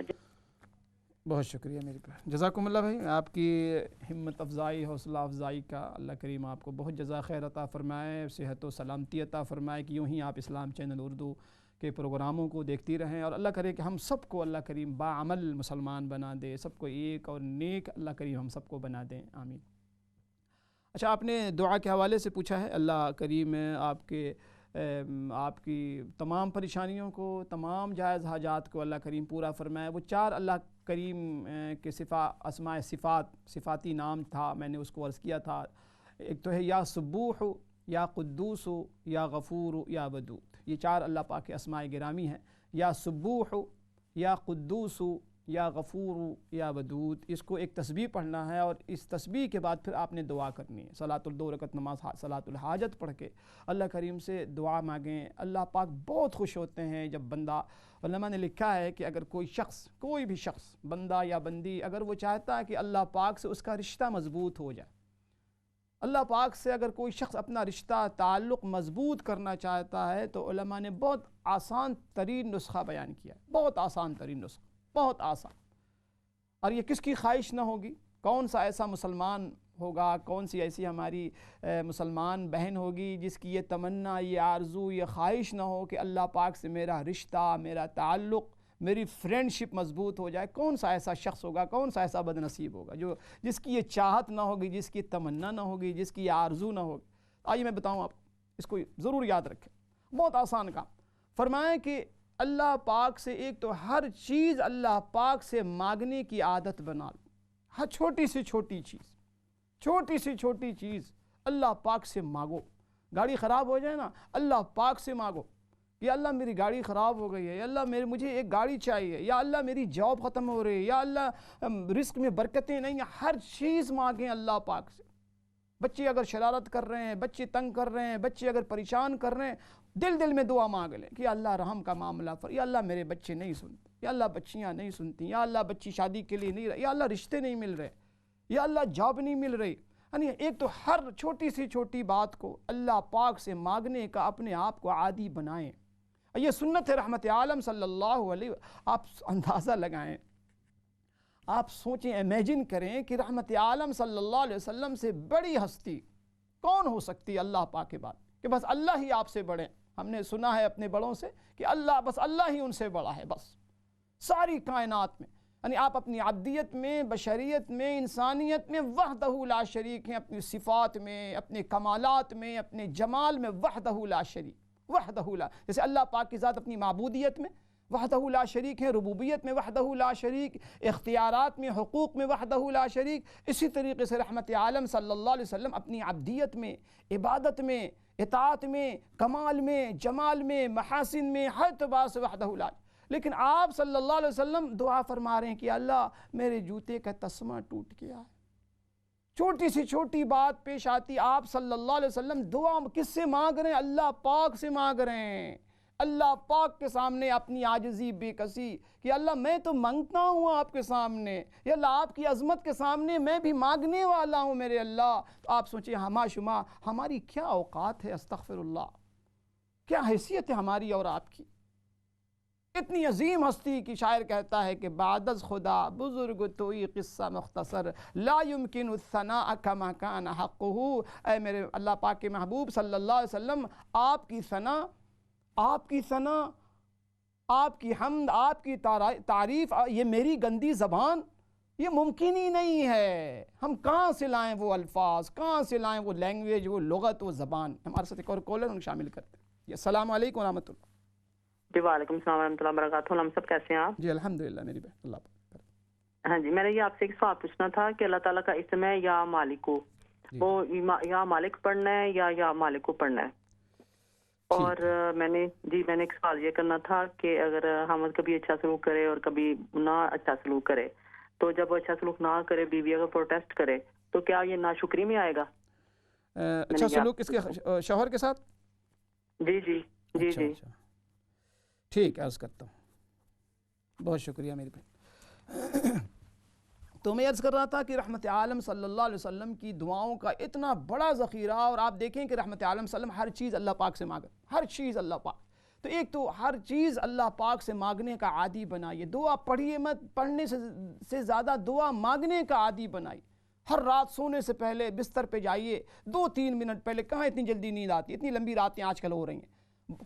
بہت شکریہ میری پر جزاکم اللہ بھائی، آپ کی ہمت افزائی، حوصلہ افزائی کا اللہ کریم آپ کو بہت جزا خیر عطا فرمائے، صحت و سلامتی عطا فرمائے کہ یوں ہی آپ اسلام چینل اردو کے پروگراموں کو دیکھتی رہیں، اور اللہ کرے کہ ہم سب کو اللہ کریم باعمل مسلمان بنا دے، سب کو ایک اور نیک اللہ کریم ہم سب کو بنا دیں، آمین۔ اچھا آپ نے دعا کے حوالے سے پوچھا ہے، اللہ کریم آپ کی تمام پریشانیوں کو، تمام جائز حاجات کو اللہ کریم پورا فرمائے۔ وہ 4 اللہ کریم کے اسماء صفاتی نام تھا، میں نے اس کو عرض کیا تھا، ایک تو ہے یا سبوح، یا قدوس، یا غفور، یا ودود، یہ 4 اللہ پاک کے اسماء گرامی ہیں، یا سبوح، یا قدوس، یا غفور، یا ودود۔ اس کو ایک تسبیح پڑھنا ہے، اور اس تسبیح کے بعد پھر آپ نے دعا کرنی ہے، صلاۃ 2 رکعت نماز صلاۃ الحاجت پڑھ کے اللہ کریم سے دعا مانگیں۔ اللہ پاک بہت خوش ہوتے ہیں جب بندہ، علماء نے لکھا ہے کہ اگر کوئی بھی شخص، بندہ یا بندی، اگر وہ چاہتا ہے کہ اللہ پاک سے اس کا رشتہ مضبوط ہو جائے، اللہ پاک سے اگر کوئی شخص اپنا رشتہ تعلق مضبوط کرنا چاہتا ہے، تو علماء نے بہت آسان ترین نسخہ بیان کیا ہے، بہت آسان ترین نسخہ، بہت آسان۔ اور یہ کس کی خواہش نہ ہوگی؟ کون سا ایسا مسلمان ہوگا، کون سی ایسی ہماری مسلمان بہن ہوگی جس کی یہ تمنا، یہ آرزو، یہ خواہش نہ ہو کہ اللہ پاک سے میرا رشتہ، میرا تعلق، میری فرینڈشپ مضبوط ہو جائے؟ کون سا ایسا شخص ہوگا، کون سا ایسا بد نصیب ہوگا جس کی یہ چاہت نہ ہوگی، جس کی تمنا نہ ہوگی، جس کی یہ آرزو نہ ہوگی؟ آئیے میں بتاؤں آپ، اس کو ضرور یاد رکھیں، بہت آسان کام۔ فرمائیں کہ اللہ پاک سے ایک تو ہر چیز اللہ پاک سے مانگنے کی عادت بنا لو، ہر چھوٹی سے چھوٹی چیز اللہ پاک سے مانگو۔ گاڑی خراب ہو جائے نا، اللہ پاک سے مانگو، یا اللہ میری گاڑی خراب ہو گئی ہے، یا اللہ مجھے ایک گاڑی چاہیے، یا اللہ میری جاب ختم ہو رہی ہے، یا اللہ رزق میں برکتیں نہیں ہیں، ہر چیز مانگیں اللہ پاک سے۔ بچے اگر شرارت کر رہے ہیں، بچے تنگ کر رہے ہیں، بچے اگر پریشان کر رہے ہیں، دل میں دعا مانگ لیں کہ اللہ رحم کا معاملہ یا اللہ میرے بچے نہیں سنتے، یا اللہ بچیاں نہیں سنتی، یا اللہ بچی شادی کے لیے نہیں رہے، یا اللہ رشتے نہیں مل رہے، یا اللہ جاب نہیں مل رہی۔ یعنی ایک تو ہر چھوٹی سی چھوٹی بات کو اللہ پاک سے مانگنے کا اپنے آپ کو عادی بنائیں۔ یہ سنت ہے رحمت عالم صلی اللہ علیہ وسلم۔ آپ اندازہ لگائیں، آپ سوچیں، امیجن کریں کہ رحمت عالم صلی اللہ علیہ وسلم سے بڑی ہستی کون ہو سکتی اللہ پاک کے بعد، کہ بس اللہ ہی آپ سے بڑے۔ ہم نے سنا ہے اپنے بڑوں سے کہ بس اللہ ہی ان سے بڑا ہے، بس ساری کائنات میں یعنی آپ اپنی عبدیت میں، بشریت میں، انسانیت میں وحدہ لا شریک ہیں، اپنی صفات میں، اپنے کمالات میں، اپنے جمال میں وحدہ لا شریک، وحدہ لا، جیسے اللہ پاک کی ذات اپنی معبودیت میں وحدہ لا شریک ہے، ربوبیت میں وحدہ لا شریک، اختیارات میں، حقوق میں وحدہ لا شریک، اسی طریقے سے رحمت عالم صلی اللہ علیہ وسلم اپنی عبدیت میں، عبادت میں، اطاعت میں، کمال میں، جمال میں، محاسن میں، ہر اعتبار سے وحدہ لا۔ لیکن آپ صلی اللہ علیہ وسلم دعا فرما رہے ہیں کہ اللہ میرے جوتے کا تسمہ ٹوٹ گیا ہے، چھوٹی سی چھوٹی بات پیش آتی، آپ صلی اللہ علیہ وسلم دعا کس سے مانگ رہے ہیں؟ اللہ پاک سے مانگ رہے ہیں، اللہ پاک کے سامنے اپنی عاجزی بے کسی کہ اللہ میں تو مانگتا ہوں آپ کے سامنے، یا اللہ آپ کی عظمت کے سامنے میں بھی مانگنے والا ہوں میرے اللہ۔ تو آپ سوچیں ہما شما ہماری کیا اوقات ہے، استغفر اللہ، کیا حیثیت ہے ہماری اور آپ کی، اتنی عظیم ہستی کی شاعر کہتا ہے کہ بعد از خدا بزرگ توئی قصہ مختصر لا يمکن الثناء کما کان حقہ۔ اے میرے اللہ پاک کے محبوب صلی اللہ علیہ وسلم، آپ کی ثنا، آپ کی ثنا، آپ کی حمد، آپ کی تعریف، یہ میری گندی زبان، یہ ممکن ہی نہیں ہے۔ ہم کہاں سے لائیں وہ الفاظ، کہاں سے لائیں وہ لینگویج، وہ لغت، وہ زبان؟ ہمارے ساتھ ایک اور کالر ہم شامل کرتے ہیں۔ السلام علیکم ورحمۃ اللہ۔ جی وعلیکم السلام ورحمۃ اللہ وبرکاتہ۔ ہم سب کیسے ہیں آپ؟ جی الحمدللہ میری بہن، اللہ پاک۔ ہاں جی، میں نے یہ آپ سے ایک سوال پوچھنا تھا کہ اللہ تعالیٰ کا اسم ہے یا مالکو، وہ یا مالک پڑھنا ہے یا مالکو پڑھنا ہے؟ اور میں نے ایک سوال یہ کرنا تھا کہ اگر ہم کبھی اچھا سلوک کرے اور کبھی نہ اچھا سلوک کرے، تو جب وہ اچھا سلوک نہ کرے، بیوی اگر پروٹیسٹ کرے، تو کیا یہ ناشکری میں آئے گا؟ اچھا سلوک اس کے شوہر کے ساتھ؟ جی جی جی جی ٹھیک، عرض کرتا ہوں، بہت شکریہ میری بہن۔ تو میں عرض کر رہا تھا کہ رحمت عالم صلی اللہ علیہ وسلم کی دعاؤں کا اتنا بڑا ذخیرہ، اور آپ دیکھیں کہ رحمت عالم صلی اللہ علیہ وسلم ہر چیز اللہ پاک سے مانگے، ہر چیز اللہ پاک، تو ایک تو ہر چیز اللہ پاک سے مانگنے کا عادی بنائیے، دعا پڑھیے مت، پڑھنے سے زیادہ دعا مانگنے کا عادی بنائیے۔ ہر رات سونے سے پہلے بستر پہ جائیے 2-3 منٹ پہلے، کہاں اتنی جلدی نیند آتی ہے، اتنی لمبی راتیں آج کل ہو رہی ہیں،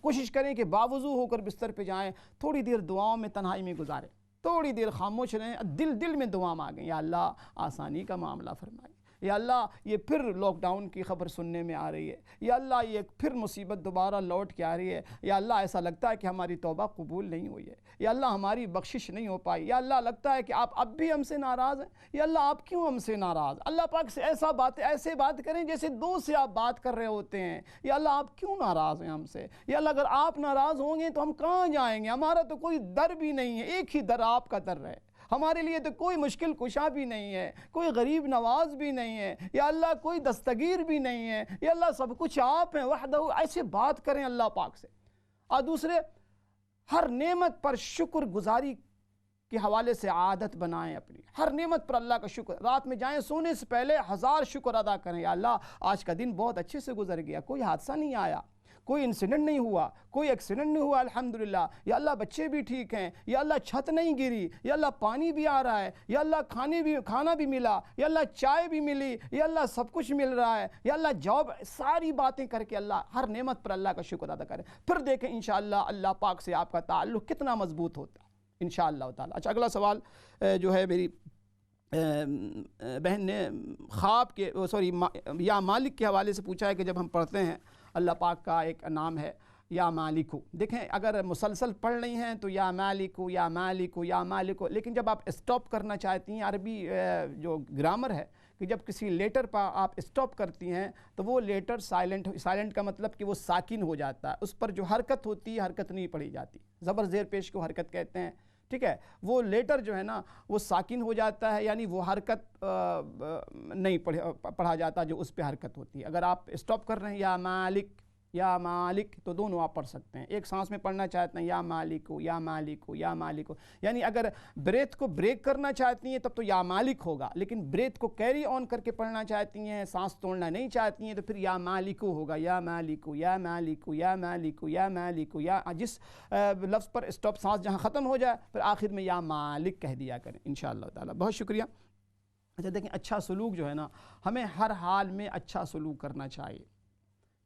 کوشش کریں کہ باوضو ہو کر بستر پہ جائیں، تھوڑی دیر دعاؤں میں تنہائی میں گزاریں، تھوڑی دیر خاموش رہیں، دل میں دعا مانگیں، یا اللہ آسانی کا معاملہ فرمائیں، یا اللہ یہ پھر لاک ڈاؤن کی خبر سننے میں آ رہی ہے، یا اللہ یہ پھر مصیبت دوبارہ لوٹ کے آ رہی ہے، یا اللہ ایسا لگتا ہے کہ ہماری توبہ قبول نہیں ہوئی ہے، یا اللہ ہماری بخشش نہیں ہو پائی، یا اللہ لگتا ہے کہ آپ اب بھی ہم سے ناراض ہیں، یا اللہ آپ کیوں ہم سے ناراض؟ اللہ پاک سے ایسے بات کریں جیسے دوست سے آپ بات کر رہے ہوتے ہیں، یا اللہ آپ کیوں ناراض ہیں ہم سے؟ یا اللہ اگر آپ ناراض ہوں گے تو ہم کہاں جائیں گے؟ ہمارا تو کوئی در بھی نہیں ہے، ایک ہی در آپ کا در ہے، ہمارے لیے تو کوئی مشکل کشا بھی نہیں ہے، کوئی غریب نواز بھی نہیں ہے، یا اللہ کوئی دستگیر بھی نہیں ہے، یا اللہ سب کچھ آپ ہیں وحدہ۔ ایسے بات کریں اللہ پاک سے۔ اور دوسرے، ہر نعمت پر شکر گزاری کے حوالے سے عادت بنائیں اپنی، ہر نعمت پر اللہ کا شکر، رات میں جائیں سونے سے پہلے 1000 شکر ادا کریں، یا اللہ آج کا دن بہت اچھے سے گزر گیا، کوئی حادثہ نہیں آیا، کوئی انسیڈنٹ نہیں ہوا، کوئی ایکسیڈنٹ نہیں ہوا الحمدللہ، یا اللہ بچے بھی ٹھیک ہیں، یا اللہ چھت نہیں گری، یا اللہ پانی بھی آ رہا ہے، یا اللہ کھانا بھی ملا، یا اللہ چائے بھی ملی، یا اللہ سب کچھ مل رہا ہے، یا اللہ جاب، ساری باتیں کر کے اللہ ہر نعمت پر اللہ کا شکر ادا کریں، پھر دیکھیں انشاءاللہ اللہ پاک سے آپ کا تعلق کتنا مضبوط ہوتا ہے انشاءاللہ تعالی۔ اچھا اگلا سوال جو ہے میری بہن نے خواب کے یا مالک کے حوالے سے پوچھا ہے کہ جب ہم پڑھتے ہیں اللہ پاک کا ایک نام ہے یا مالکو، دیکھیں اگر مسلسل پڑھ رہی ہیں تو یا مالکو یا مالکو یا مالکو، لیکن جب آپ اسٹاپ کرنا چاہتی ہیں، عربی جو گرامر ہے کہ جب کسی لیٹر پر آپ اسٹاپ کرتی ہیں تو وہ لیٹر سائلنٹ کا مطلب کہ وہ ساکن ہو جاتا ہے، اس پر جو حرکت ہوتی ہے حرکت نہیں پڑھی جاتی، زبر زیر پیش کو حرکت کہتے ہیں، ٹھیک ہے، وہ لیٹر جو ہے نا وہ ساکن ہو جاتا ہے، یعنی وہ حرکت نہیں پڑھا جاتا جو اس پہ حرکت ہوتی ہے۔ اگر آپ اسٹاپ کر رہے ہیں یا مالک تو دونوں آپ پڑھ سکتے ہیں، ایک سانس میں پڑھنا چاہتے ہیں یا مالکو یا مالکو یا مالکو، یعنی اگر بریتھ کو بریک کرنا چاہتی ہیں تب تو یا مالک ہوگا، لیکن بریتھ کو کیری آن کر کے پڑھنا چاہتی ہیں، سانس توڑنا نہیں چاہتی ہیں تو پھر یا مالکو ہوگا، یا مالکو یا مالکو یا مالکو یا مالکو، یا جس لفظ پر اسٹاپ سانس جہاں ختم ہو جائے پھر آخر میں یا مالک کہہ دیا کریں انشاءاللہ تعالی۔ بہت شکریہ۔ اچھا دیکھیں، اچھا سلوک جو ہے نا، ہمیں ہر حال میں اچھا سلوک کرنا چاہیے،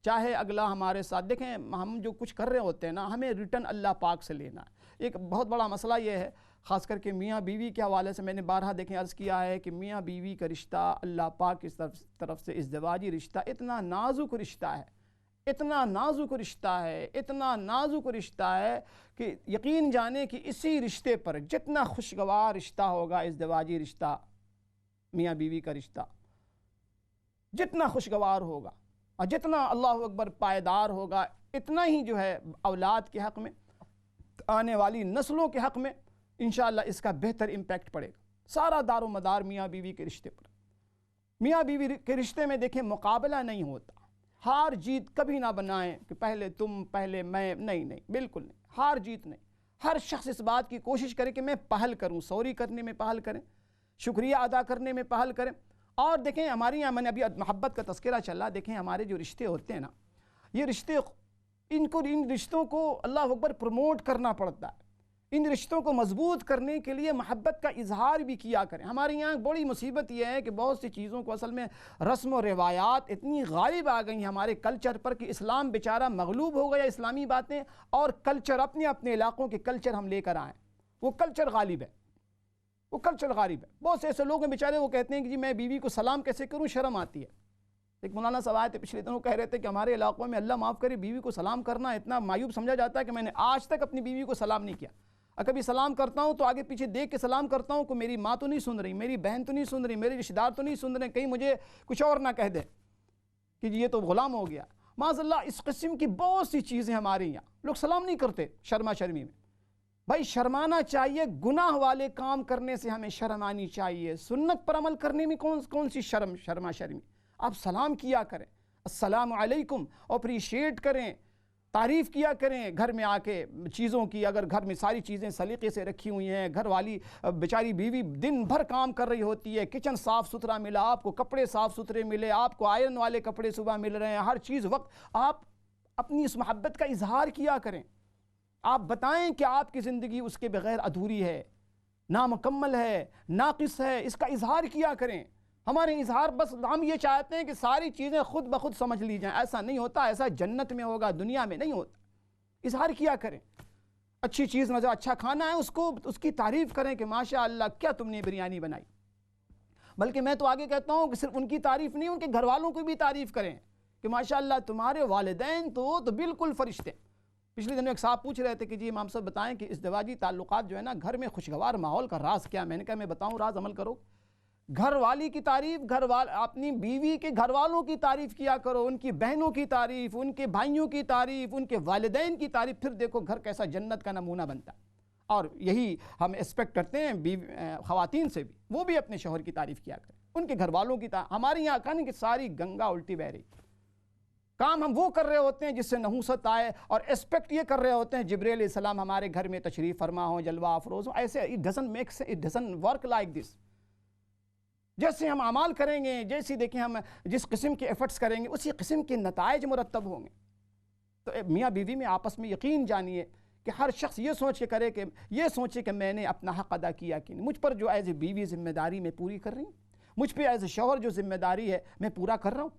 چاہے اگلا ہمارے ساتھ، دیکھیں ہم جو کچھ کر رہے ہوتے ہیں نا ہمیں ریٹرن اللہ پاک سے لینا ہے۔ ایک بہت بڑا مسئلہ یہ ہے، خاص کر کے میاں بیوی کے حوالے سے میں نے بارہا دیکھیں عرض کیا ہے کہ میاں بیوی کا رشتہ اللہ پاک کی طرف سے ازدواجی رشتہ اتنا نازک رشتہ ہے، اتنا نازک رشتہ ہے، اتنا نازک رشتہ ہے کہ یقین جانے کہ اسی رشتے پر جتنا خوشگوار رشتہ ہوگا ازدواجی رشتہ، میاں بیوی کا رشتہ جتنا خوشگوار ہوگا اور جتنا اللہ اکبر پائیدار ہوگا، اتنا ہی جو ہے اولاد کے حق میں، آنے والی نسلوں کے حق میں انشاءاللہ اس کا بہتر امپیکٹ پڑے گا۔ سارا دار و مدار میاں بیوی کے رشتے پر۔ میاں بیوی کے رشتے میں دیکھیں مقابلہ نہیں ہوتا، ہار جیت کبھی نہ بنائیں کہ پہلے تم پہلے میں، نہیں بالکل نہیں، ہار جیت نہیں۔ ہر شخص اس بات کی کوشش کرے کہ میں پہل کروں، سوری کرنے میں پہل کریں، شکریہ ادا کرنے میں پہل کریں۔ اور دیکھیں ہماری یہاں میں نے ابھی محبت کا تذکرہ چلا، دیکھیں ہمارے جو رشتے ہوتے ہیں نا، یہ رشتے ان رشتوں کو اللہ اکبر پروموٹ کرنا پڑتا ہے۔ ان رشتوں کو مضبوط کرنے کے لیے محبت کا اظہار بھی کیا کریں۔ ہمارے یہاں بڑی مصیبت یہ ہے کہ بہت سی چیزوں کو اصل میں رسم و روایات اتنی غالب آ گئی ہیں ہمارے کلچر پر کہ اسلام بیچارہ مغلوب ہو گیا اسلامی باتیں، اور کلچر اپنے علاقوں کے کلچر ہم لے کر آئیں، وہ کلچر غالب ہے، وہ کلچر غالب ہے۔ بہت سے ایسے لوگ ہیں بیچارے، وہ کہتے ہیں کہ جی میں بیوی کو سلام کیسے کروں، شرم آتی ہے۔ ایک مولانا صاحب آئے تھے پچھلے دنوں، کہہ رہے تھے کہ ہمارے علاقوں میں اللہ معاف کرے بیوی کو سلام کرنا اتنا معیوب سمجھا جاتا ہے کہ میں نے آج تک اپنی بیوی کو سلام نہیں کیا۔ اور کبھی سلام کرتا ہوں تو آگے پیچھے دیکھ کے سلام کرتا ہوں کہ میری ماں تو نہیں سن رہی، میری بہن تو نہیں سن رہی، میرے رشتہ دار تو نہیں سن رہے، کہیں مجھے کچھ اور نہ کہہ دیں کہ جی یہ تو غلام ہو گیا۔ معاذ اللہ اس قسم کی بہت سی چیزیں ہمارے یہاں، لوگ سلام نہیں کرتے شرما شرمی میں۔ بھائی شرمانا چاہیے، گناہ والے کام کرنے سے ہمیں شرم آنی چاہیے، سنت پر عمل کرنے میں کون سی شرما شرمی۔ آپ سلام کیا کریں، السلام علیکم، اپریشیٹ کریں، تعریف کیا کریں گھر میں آ کے چیزوں کی۔ اگر گھر میں ساری چیزیں سلیقے سے رکھی ہوئی ہیں، گھر والی بیچاری بیوی دن بھر کام کر رہی ہوتی ہے، کچن صاف ستھرا ملا، آپ کو کپڑے صاف ستھرے ملے، آپ کو آئرن والے کپڑے صبح مل رہے ہیں، ہر چیز وقت، آپ اپنی اس محبت کا اظہار کیا کریں۔ آپ بتائیں کہ آپ کی زندگی اس کے بغیر ادھوری ہے، نامکمل ہے، ناقص ہے، اس کا اظہار کیا کریں۔ ہمارے اظہار بس ہم یہ چاہتے ہیں کہ ساری چیزیں خود بخود سمجھ لی جائیں، ایسا نہیں ہوتا، ایسا جنت میں ہوگا، دنیا میں نہیں ہوتا۔ اظہار کیا کریں، اچھی چیز مزہ، اچھا کھانا ہے اس کی تعریف کریں کہ ماشاء اللہ کیا تم نے بریانی بنائی۔ بلکہ میں تو آگے کہتا ہوں کہ صرف ان کی تعریف نہیں، ان کے گھر والوں کی بھی تعریف کریں کہ ماشاء اللہ تمہارے والدین تو بالکل فرشتے۔ پچھلے دنوں ایک صاحب پوچھ رہے تھے کہ جی امام صاحب بتائیں کہ ازدواجی تعلقات جو ہے نا، گھر میں خوشگوار ماحول کا راز کیا؟ میں نے کہا میں بتاؤں راز، عمل کرو۔ گھر والی کی تعریف، اپنی بیوی کے گھر والوں کی تعریف کیا کرو، ان کی بہنوں کی تعریف، ان کے بھائیوں کی تعریف، ان کے والدین کی تعریف، پھر دیکھو گھر کیسا جنت کا نمونہ بنتا ہے۔ اور یہی ہم ایکسپیکٹ کرتے ہیں خواتین سے بھی، وہ بھی اپنے شوہر کی تعریف کیا کریں، ان کے گھر والوں کی تعریف۔ ہمارے یہاں کہا نہیں کہ ساری گنگا الٹی بہ رہی، کام ہم وہ کر رہے ہوتے ہیں جس سے نحوست آئے، اور ایکسپیکٹ یہ کر رہے ہوتے ہیں جبریل علیہ السلام ہمارے گھر میں تشریف فرما ہوں، جلوہ افروز ہوں۔ ایسے it doesn't work like this۔ جیسے ہم اعمال کریں گے، جیسے دیکھیں ہم جس قسم کے ایفرٹس کریں گے، اسی قسم کے نتائج مرتب ہوں گے۔ تو میاں بیوی میں آپس میں یقین جانیے کہ ہر شخص یہ سوچے کہ میں نے اپنا حق ادا کیا کہ نہیں، مجھ پر جو ایز اے بیوی ذمہ داری میں پوری کر رہی ہوں، مجھ پہ ایز اے شوہر جو ذمہ داری ہے میں پورا کر رہا ہوں۔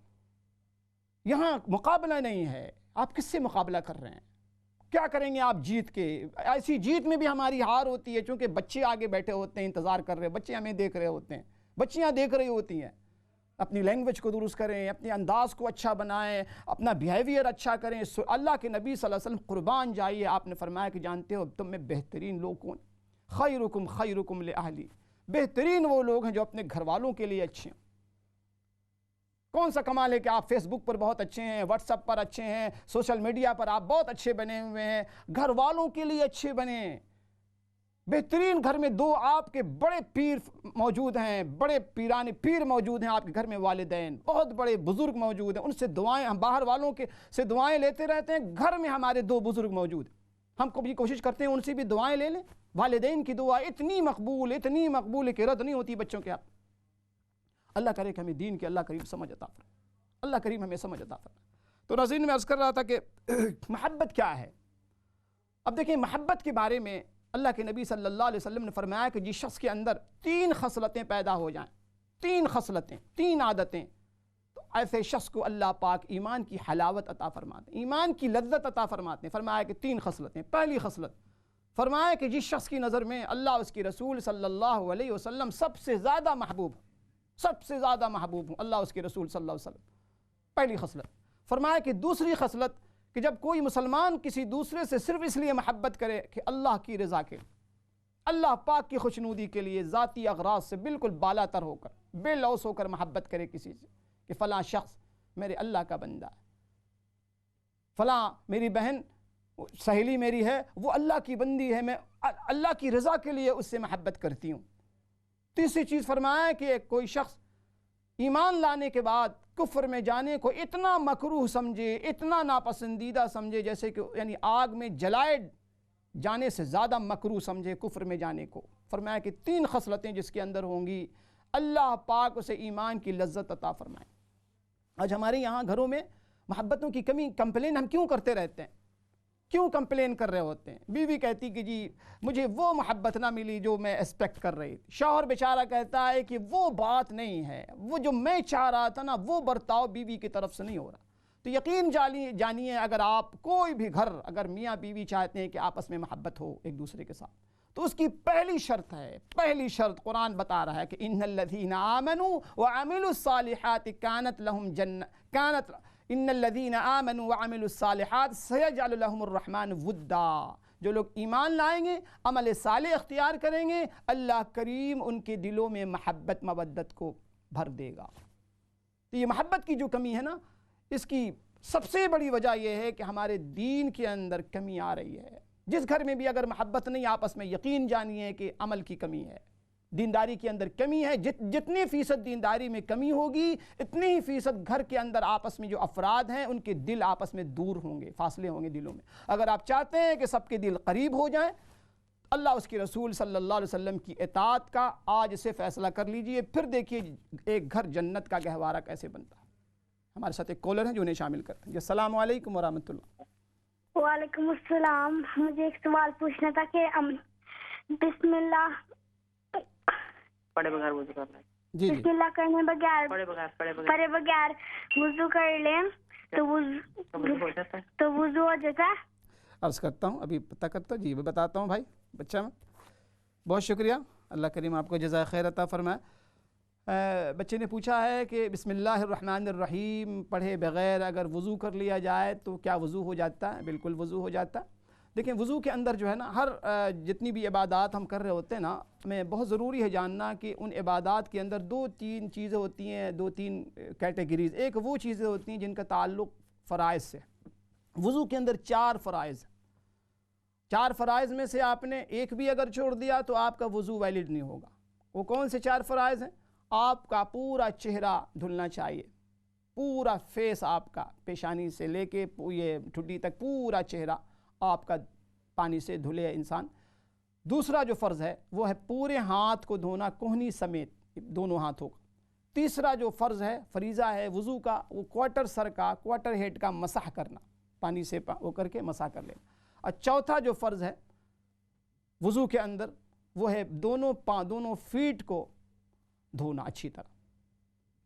یہاں مقابلہ نہیں ہے، آپ کس سے مقابلہ کر رہے ہیں؟ کیا کریں گے آپ جیت کے؟ ایسی جیت میں بھی ہماری ہار ہوتی ہے، چونکہ بچے آگے بیٹھے ہوتے ہیں، انتظار کر رہے ہیں، بچے ہمیں دیکھ رہے ہوتے ہیں، بچیاں دیکھ رہی ہوتی ہیں۔ اپنی لینگویج کو درست کریں، اپنے انداز کو اچھا بنائیں، اپنا بیہیویئر اچھا کریں۔ اللہ کے نبی صلی اللہ علیہ وسلم قربان جائیے، آپ نے فرمایا کہ جانتے ہو تم میں بہترین لوگ کون؟ خیرکم خیرکم لأہلی، بہترین وہ لوگ ہیں جو اپنے گھر والوں کے لیے اچھے ہیں۔ کون سا کمال ہے کہ آپ فیس بک پر بہت اچھے ہیں، واٹس ایپ پر اچھے ہیں، سوشل میڈیا پر آپ بہت اچھے بنے ہوئے ہیں، گھر والوں کے لیے اچھے بنیں۔ بہترین گھر میں دو آپ کے بڑے پیر موجود ہیں، بڑے پیر موجود ہیں آپ کے گھر میں، والدین بہت بڑے بزرگ موجود ہیں، ان سے دعائیں، ہم باہر والوں کے سے دعائیں لیتے رہتے ہیں، گھر میں ہمارے دو بزرگ موجود ہیں، ہم کبھی کوشش کرتے ہیں ان سے بھی دعائیں لے لیں۔ والدین کی دعا اتنی مقبول کہ رد نہیں ہوتی بچوں کے آپ۔ اللہ کرے کہ ہمیں دین کے اللہ کریم سمجھ عطا فرمائے، اللہ کریم ہمیں سمجھ عطا فرمائے۔ تو ناظرین میں عرض کر رہا تھا کہ محبت کیا ہے۔ اب دیکھیں محبت کے بارے میں اللہ کے نبی صلی اللہ علیہ وسلم نے فرمایا کہ جس شخص کے اندر 3 خصلتیں پیدا ہو جائیں، 3 خصلتیں، 3 عادتیں، تو ایسے شخص کو اللہ پاک ایمان کی حلاوت عطا فرماتے ہیں، ایمان کی لذت عطا فرماتے ہیں۔ فرمایا کہ 3 خصلتیں، پہلی خصلت فرمایا کہ جس شخص کی نظر میں اللہ اس کی رسول صلی اللہ علیہ وسلم سب سے زیادہ محبوب ہوں، سب سے زیادہ محبوب ہوں اللہ اس کے رسول صلی اللہ علیہ وسلم، پہلی خصلت۔ فرمایا کہ دوسری خصلت کہ جب کوئی مسلمان کسی دوسرے سے صرف اس لیے محبت کرے کہ اللہ کی رضا کے، اللہ پاک کی خوشنودی کے لیے، ذاتی اغراض سے بالکل بالا تر ہو کر، بے لوث ہو کر محبت کرے کسی سے کہ فلاں شخص میرے اللہ کا بندہ ہے، فلاں میری بہن سہیلی میری ہے وہ اللہ کی بندی ہے، میں اللہ کی رضا کے لیے اس سے محبت کرتی ہوں۔ تیسری چیز فرمایا ہے کہ کوئی شخص ایمان لانے کے بعد کفر میں جانے کو اتنا مکروہ سمجھے، اتنا ناپسندیدہ سمجھے، جیسے کہ یعنی آگ میں جلائے جانے سے زیادہ مکروہ سمجھے کفر میں جانے کو۔ فرمایا کہ 3 خصلتیں جس کے اندر ہوں گی اللہ پاک اسے ایمان کی لذت عطا فرمائے۔ آج ہمارے یہاں گھروں میں محبتوں کی کمی کمپلین ہم کیوں کرتے رہتے ہیں؟ کیوں کمپلین کر رہے ہوتے ہیں؟ بیوی کہتی کہ جی مجھے وہ محبت نہ ملی جو میں ایکسپیکٹ کر رہی تھی، شوہر بیچارہ کہتا ہے کہ وہ بات نہیں ہے، وہ جو میں چاہ رہا تھا نا وہ برتاؤ بیوی کی طرف سے نہیں ہو رہا۔ تو یقین جانیے اگر آپ کوئی بھی گھر اگر میاں بیوی چاہتے ہیں کہ آپس میں محبت ہو ایک دوسرے کے ساتھ، تو اس کی پہلی شرط ہے، پہلی شرط قرآن بتا رہا ہے کہ ان الذین آمنوا وعملوا الصالحات كانت لهم جنات ان الذین آمنوا وعملوا الصالحات سيجعل لهم الرحمن ودا، جو لوگ ایمان لائیں گے، عمل صالح اختیار کریں گے، اللہ کریم ان کے دلوں میں محبت مودت کو بھر دے گا۔ تو یہ محبت کی جو کمی ہے نا، اس کی سب سے بڑی وجہ یہ ہے کہ ہمارے دین کے اندر کمی آ رہی ہے۔ جس گھر میں بھی اگر محبت نہیں آپس میں، یقین جانیے کہ عمل کی کمی ہے، دینداری کے اندر کمی ہے۔ جتنی فیصد دینداری میں کمی ہوگی اتنی ہی فیصد گھر کے اندر آپس میں جو افراد ہیں ان کے دل آپس میں دور ہوں گے، فاصلے ہوں گے دلوں میں۔ اگر آپ چاہتے ہیں کہ سب کے دل قریب ہو جائیں، اللہ اس کے رسول صلی اللہ علیہ وسلم کی اطاعت کا آج سے فیصلہ کر لیجئے، پھر دیکھیے ایک گھر جنت کا گہوارہ کیسے بنتا ہے۔ ہمارے ساتھ ایک کالر ہیں جو انہیں شامل کرتے ہیں۔ السلام علیکم ورحمۃ اللہ۔ وعلیکم السلام، مجھے ایک سوال پوچھنا تھا کہ بسم اللہ پڑھے بغیر وضو کرنا ہے؟ جی بسم اللہ کرنے بغیر پڑھے بغیر وضو کر لیں تو وضو ہو جاتا ہے؟ عرض کرتا ہوں، ابھی پتہ کرتا ہوں، جی میں بتاتا ہوں بھائی بچہ میں، بہت شکریہ، اللہ کریم آپ کو جزائے خیر عطا فرمائے۔ بچے نے پوچھا ہے کہ بسم اللہ الرحمن الرحیم پڑھے بغیر اگر وضو کر لیا جائے تو کیا وضو ہو جاتا ہے؟ بالکل وضو ہو جاتا ہے۔ دیکھیں وضو کے اندر جو ہے نا، ہر جتنی بھی عبادات ہم کر رہے ہوتے ہیں نا، ہمیں بہت ضروری ہے جاننا کہ ان عبادات کے اندر 2-3 چیزیں ہوتی ہیں، 2-3 کیٹیگریز۔ ایک وہ چیزیں ہوتی ہیں جن کا تعلق فرائض سے۔ وضو کے اندر 4 فرائض، 4 فرائض میں سے آپ نے ایک بھی اگر چھوڑ دیا تو آپ کا وضو ویلڈ نہیں ہوگا۔ وہ کون سے 4 فرائض ہیں؟ آپ کا پورا چہرہ دھلنا چاہیے، پورا فیس آپ کا، پیشانی سے لے کے یہ ٹھڈی تک پورا چہرہ آپ کا پانی سے دھلے انسان۔ دوسرا جو فرض ہے وہ ہے پورے ہاتھ کو دھونا، کوہنی سمیت دونوں ہاتھوں کا۔ تیسرا جو فرض ہے، فریضہ ہے وضو کا، وہ کوارٹر سر کا، کوارٹر ہیڈ کا مسح کرنا، پانی سے وہ کر کے مسح کر لینا۔ اور چوتھا جو فرض ہے وضو کے اندر وہ ہے دونوں فیٹ کو دھونا اچھی طرح۔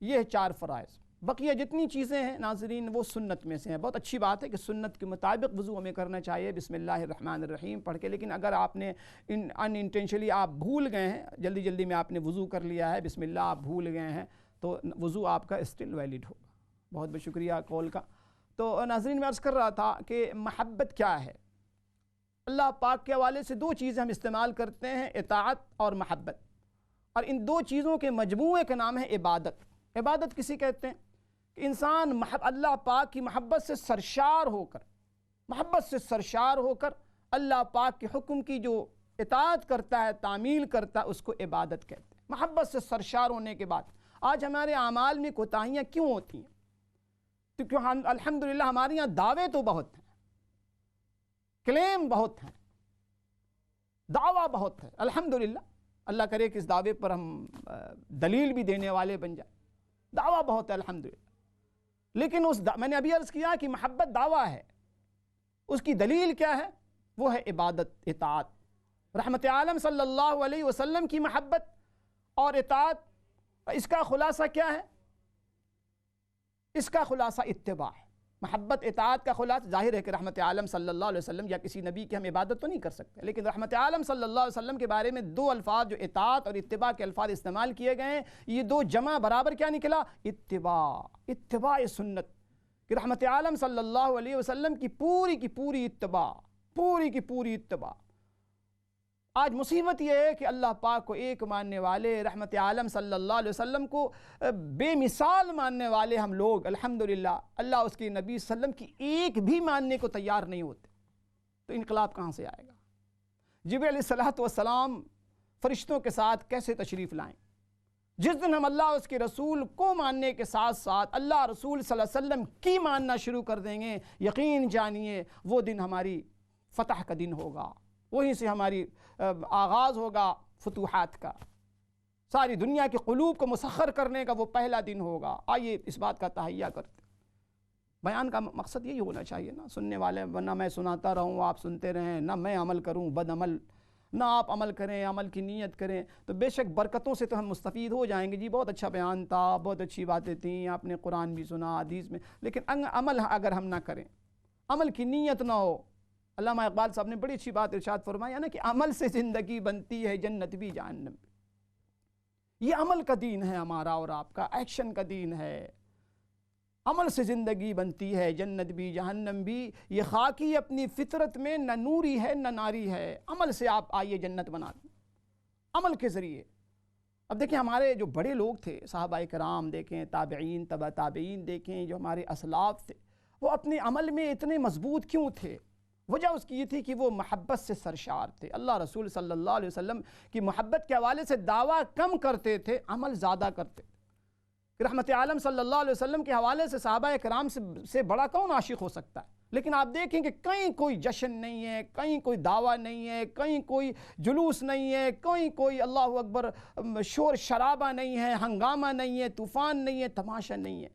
یہ 4 فرائض۔ بقیہ جتنی چیزیں ہیں ناظرین وہ سنت میں سے ہیں۔ بہت اچھی بات ہے کہ سنت کے مطابق وضو ہمیں کرنا چاہیے بسم اللہ الرحمن الرحیم پڑھ کے، لیکن اگر آپ نے ان انٹینشنلی آپ بھول گئے ہیں، جلدی میں آپ نے وضو کر لیا ہے، بسم اللہ آپ بھول گئے ہیں، تو وضو آپ کا اسٹل ویلڈ ہوگا۔ بہت بہت شکریہ کال کا۔ تو ناظرین میں عرض کر رہا تھا کہ محبت کیا ہے۔ اللہ پاک کے حوالے سے 2 چیزیں ہم استعمال کرتے ہیں، اطاعت اور محبت، اور ان 2 چیزوں کے مجموعے کا نام ہے عبادت۔ عبادت کسی کہتے ہیں کہ انسان اللہ پاک کی محبت سے سرشار ہو کر اللہ پاک کے حکم کی جو اطاعت کرتا ہے، تعمیل کرتا ہے، اس کو عبادت کہتے ہیں۔ محبت سے سرشار ہونے کے بعد آج ہمارے اعمال میں کوتاہیاں کیوں ہوتی ہیں؟ کیونکہ الحمدللہ ہمارے یہاں دعوے تو بہت ہیں، کلیم بہت ہیں، دعویٰ بہت ہے، الحمدللہ، اللہ کرے کہ اس دعوے پر ہم دلیل بھی دینے والے بن جائیں۔ دعویٰ بہت ہے الحمدللہ، لیکن میں نے ابھی عرض کیا کہ محبت دعویٰ ہے، اس کی دلیل کیا ہے؟ وہ ہے عبادت، اطاعت۔ رحمت عالم صلی اللہ علیہ وسلم کی محبت اور اطاعت، اس کا خلاصہ کیا ہے؟ اس کا خلاصہ اتباع ہے۔ محبت اطاعت کا خلاصہ ظاہر ہے کہ رحمت عالم صلی اللہ علیہ وسلم یا کسی نبی کی ہم عبادت تو نہیں کر سکتے، لیکن رحمت عالم صلی اللہ علیہ وسلم کے بارے میں دو الفاظ جو اطاعت اور اتباع کے الفاظ استعمال کیے گئے ہیں، یہ دو جمع برابر کیا نکلا؟ اتباع سنت، کہ رحمت عالم صلی اللہ علیہ وسلم کی پوری اتباع۔ آج مصیبت یہ ہے کہ اللہ پاک کو ایک ماننے والے، رحمت عالم صلی اللہ علیہ وسلم کو بے مثال ماننے والے ہم لوگ الحمدللہ، اللہ اس کے نبی صلی اللہ علیہ وسلم کی ایک بھی ماننے کو تیار نہیں ہوتے، تو انقلاب کہاں سے آئے گا؟ جبریل علیہ السلام فرشتوں کے ساتھ کیسے تشریف لائیں؟ جس دن ہم اللہ اس کے رسول کو ماننے کے ساتھ ساتھ اللہ رسول صلی اللہ علیہ وسلم کی ماننا شروع کر دیں گے، یقین جانیے وہ دن ہماری فتح کا دن ہوگا، وہیں سے ہماری آغاز ہوگا فتوحات کا، ساری دنیا کے قلوب کو مسخر کرنے کا وہ پہلا دن ہوگا۔ آئیے اس بات کا تہیہ کرتے۔ بیان کا مقصد یہی ہونا چاہیے نا، سننے والے نہ میں سناتا رہوں آپ سنتے رہیں، نہ میں عمل کروں بد عمل، نہ آپ عمل کریں عمل کی نیت کریں، تو بے شک برکتوں سے تو ہم مستفید ہو جائیں گے۔ جی بہت اچھا بیان تھا، بہت اچھی باتیں تھیں، آپ نے قرآن بھی سنا حدیث میں، لیکن عمل اگر ہم نہ کریں، عمل کی نیت نہ ہو۔ علامہ اقبال صاحب نے بڑی اچھی بات ارشاد فرمایا نا کہ عمل سے زندگی بنتی ہے جنت بھی جہنم بھی۔ یہ عمل کا دین ہے ہمارا اور آپ کا، ایکشن کا دین ہے۔ عمل سے زندگی بنتی ہے جنت بھی جہنم بھی، یہ خاکی اپنی فطرت میں نہ نوری ہے نہ ناری ہے۔ عمل سے آپ آئیے جنت بنا دیں، عمل کے ذریعے۔ اب دیکھیں ہمارے جو بڑے لوگ تھے، صحابہ کرام دیکھیں، تابعین، تبع تابعین دیکھیں، جو ہمارے اسلاف تھے، وہ اپنے عمل میں اتنے مضبوط کیوں تھے؟ وجہ اس کی یہ تھی کہ وہ محبت سے سرشار تھے۔ اللہ رسول صلی اللہ علیہ وسلم کی محبت کے حوالے سے دعویٰ کم کرتے تھے، عمل زیادہ کرتے تھے۔ رحمت عالم صلی اللہ علیہ وسلم کے حوالے سے صحابہ کرام سے بڑا کون عاشق ہو سکتا ہے؟ لیکن آپ دیکھیں کہ کہیں کوئی جشن نہیں ہے، کہیں کوئی دعویٰ نہیں ہے، کہیں کوئی جلوس نہیں ہے، کہیں کوئی اللہ اکبر شور شرابہ نہیں ہے، ہنگامہ نہیں ہے، طوفان نہیں ہے، تماشا نہیں ہے،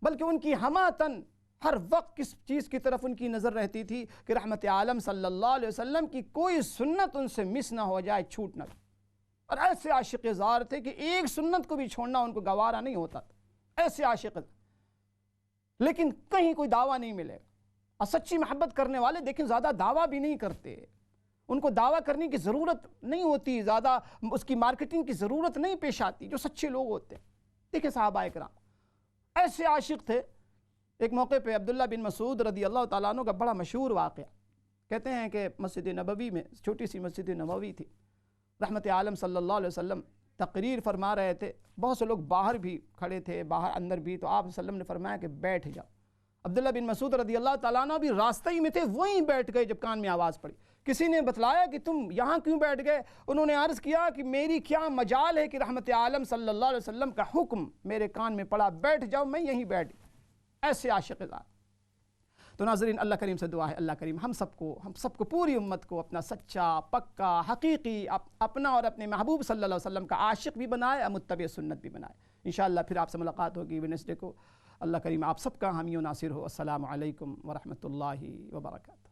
بلکہ ان کی ہماتن ہر وقت کس چیز کی طرف ان کی نظر رہتی تھی کہ رحمت عالم صلی اللہ علیہ وسلم کی کوئی سنت ان سے مس نہ ہو جائے، چھوٹ نہ جائے۔ اور ایسے عاشق زار تھے کہ ایک سنت کو بھی چھوڑنا ان کو گوارا نہیں ہوتا تھا، ایسے عاشق۔ لیکن کہیں کوئی دعویٰ نہیں ملے گا۔ اور سچی محبت کرنے والے دیکھیں زیادہ دعویٰ بھی نہیں کرتے، ان کو دعویٰ کرنے کی ضرورت نہیں ہوتی، زیادہ اس کی مارکیٹنگ کی ضرورت نہیں پیش آتی، جو سچے لوگ ہوتے ہیں۔ دیکھیں صحابہ کرام ایسے عاشق تھے۔ ایک موقع پہ عبداللہ بن مسعود رضی اللہ تعالیٰ عنہ کا بڑا مشہور واقعہ، کہتے ہیں کہ مسجد نبوی میں، چھوٹی سی مسجد نبوی تھی، رحمت عالم صلی اللہ علیہ وسلم تقریر فرما رہے تھے، بہت سے لوگ باہر بھی کھڑے تھے، باہر اندر بھی، تو آپ صلی اللہ علیہ وسلم نے فرمایا کہ بیٹھ جاؤ۔ عبداللہ بن مسعود رضی اللہ تعالیٰ عنہ بھی راستے ہی میں تھے، وہیں بیٹھ گئے جب کان میں آواز پڑی۔ کسی نے بتلایا کہ تم یہاں کیوں بیٹھ گئے؟ انہوں نے عرض کیا کہ میری کیا مجال ہے کہ رحمت عالم صلی اللہ علیہ وسلم کا حکم میرے کان میں پڑا، بیٹھ جاؤ، میں یہیں بیٹھ۔ ایسے عاشق ذات۔ تو ناظرین اللہ کریم سے دعا ہے اللہ کریم ہم سب کو پوری امت کو اپنا سچا پکا حقیقی اپنا اور اپنے محبوب صلی اللہ علیہ وسلم کا عاشق بھی بنائے اور متبع سنت بھی بنائے۔ انشاءاللہ پھر آپ سے ملاقات ہوگی ویڈنسڈے کو۔ اللہ کریم آپ سب کا حامی و ناصر ہو۔ السلام علیکم ورحمۃ اللہ وبرکاتہ۔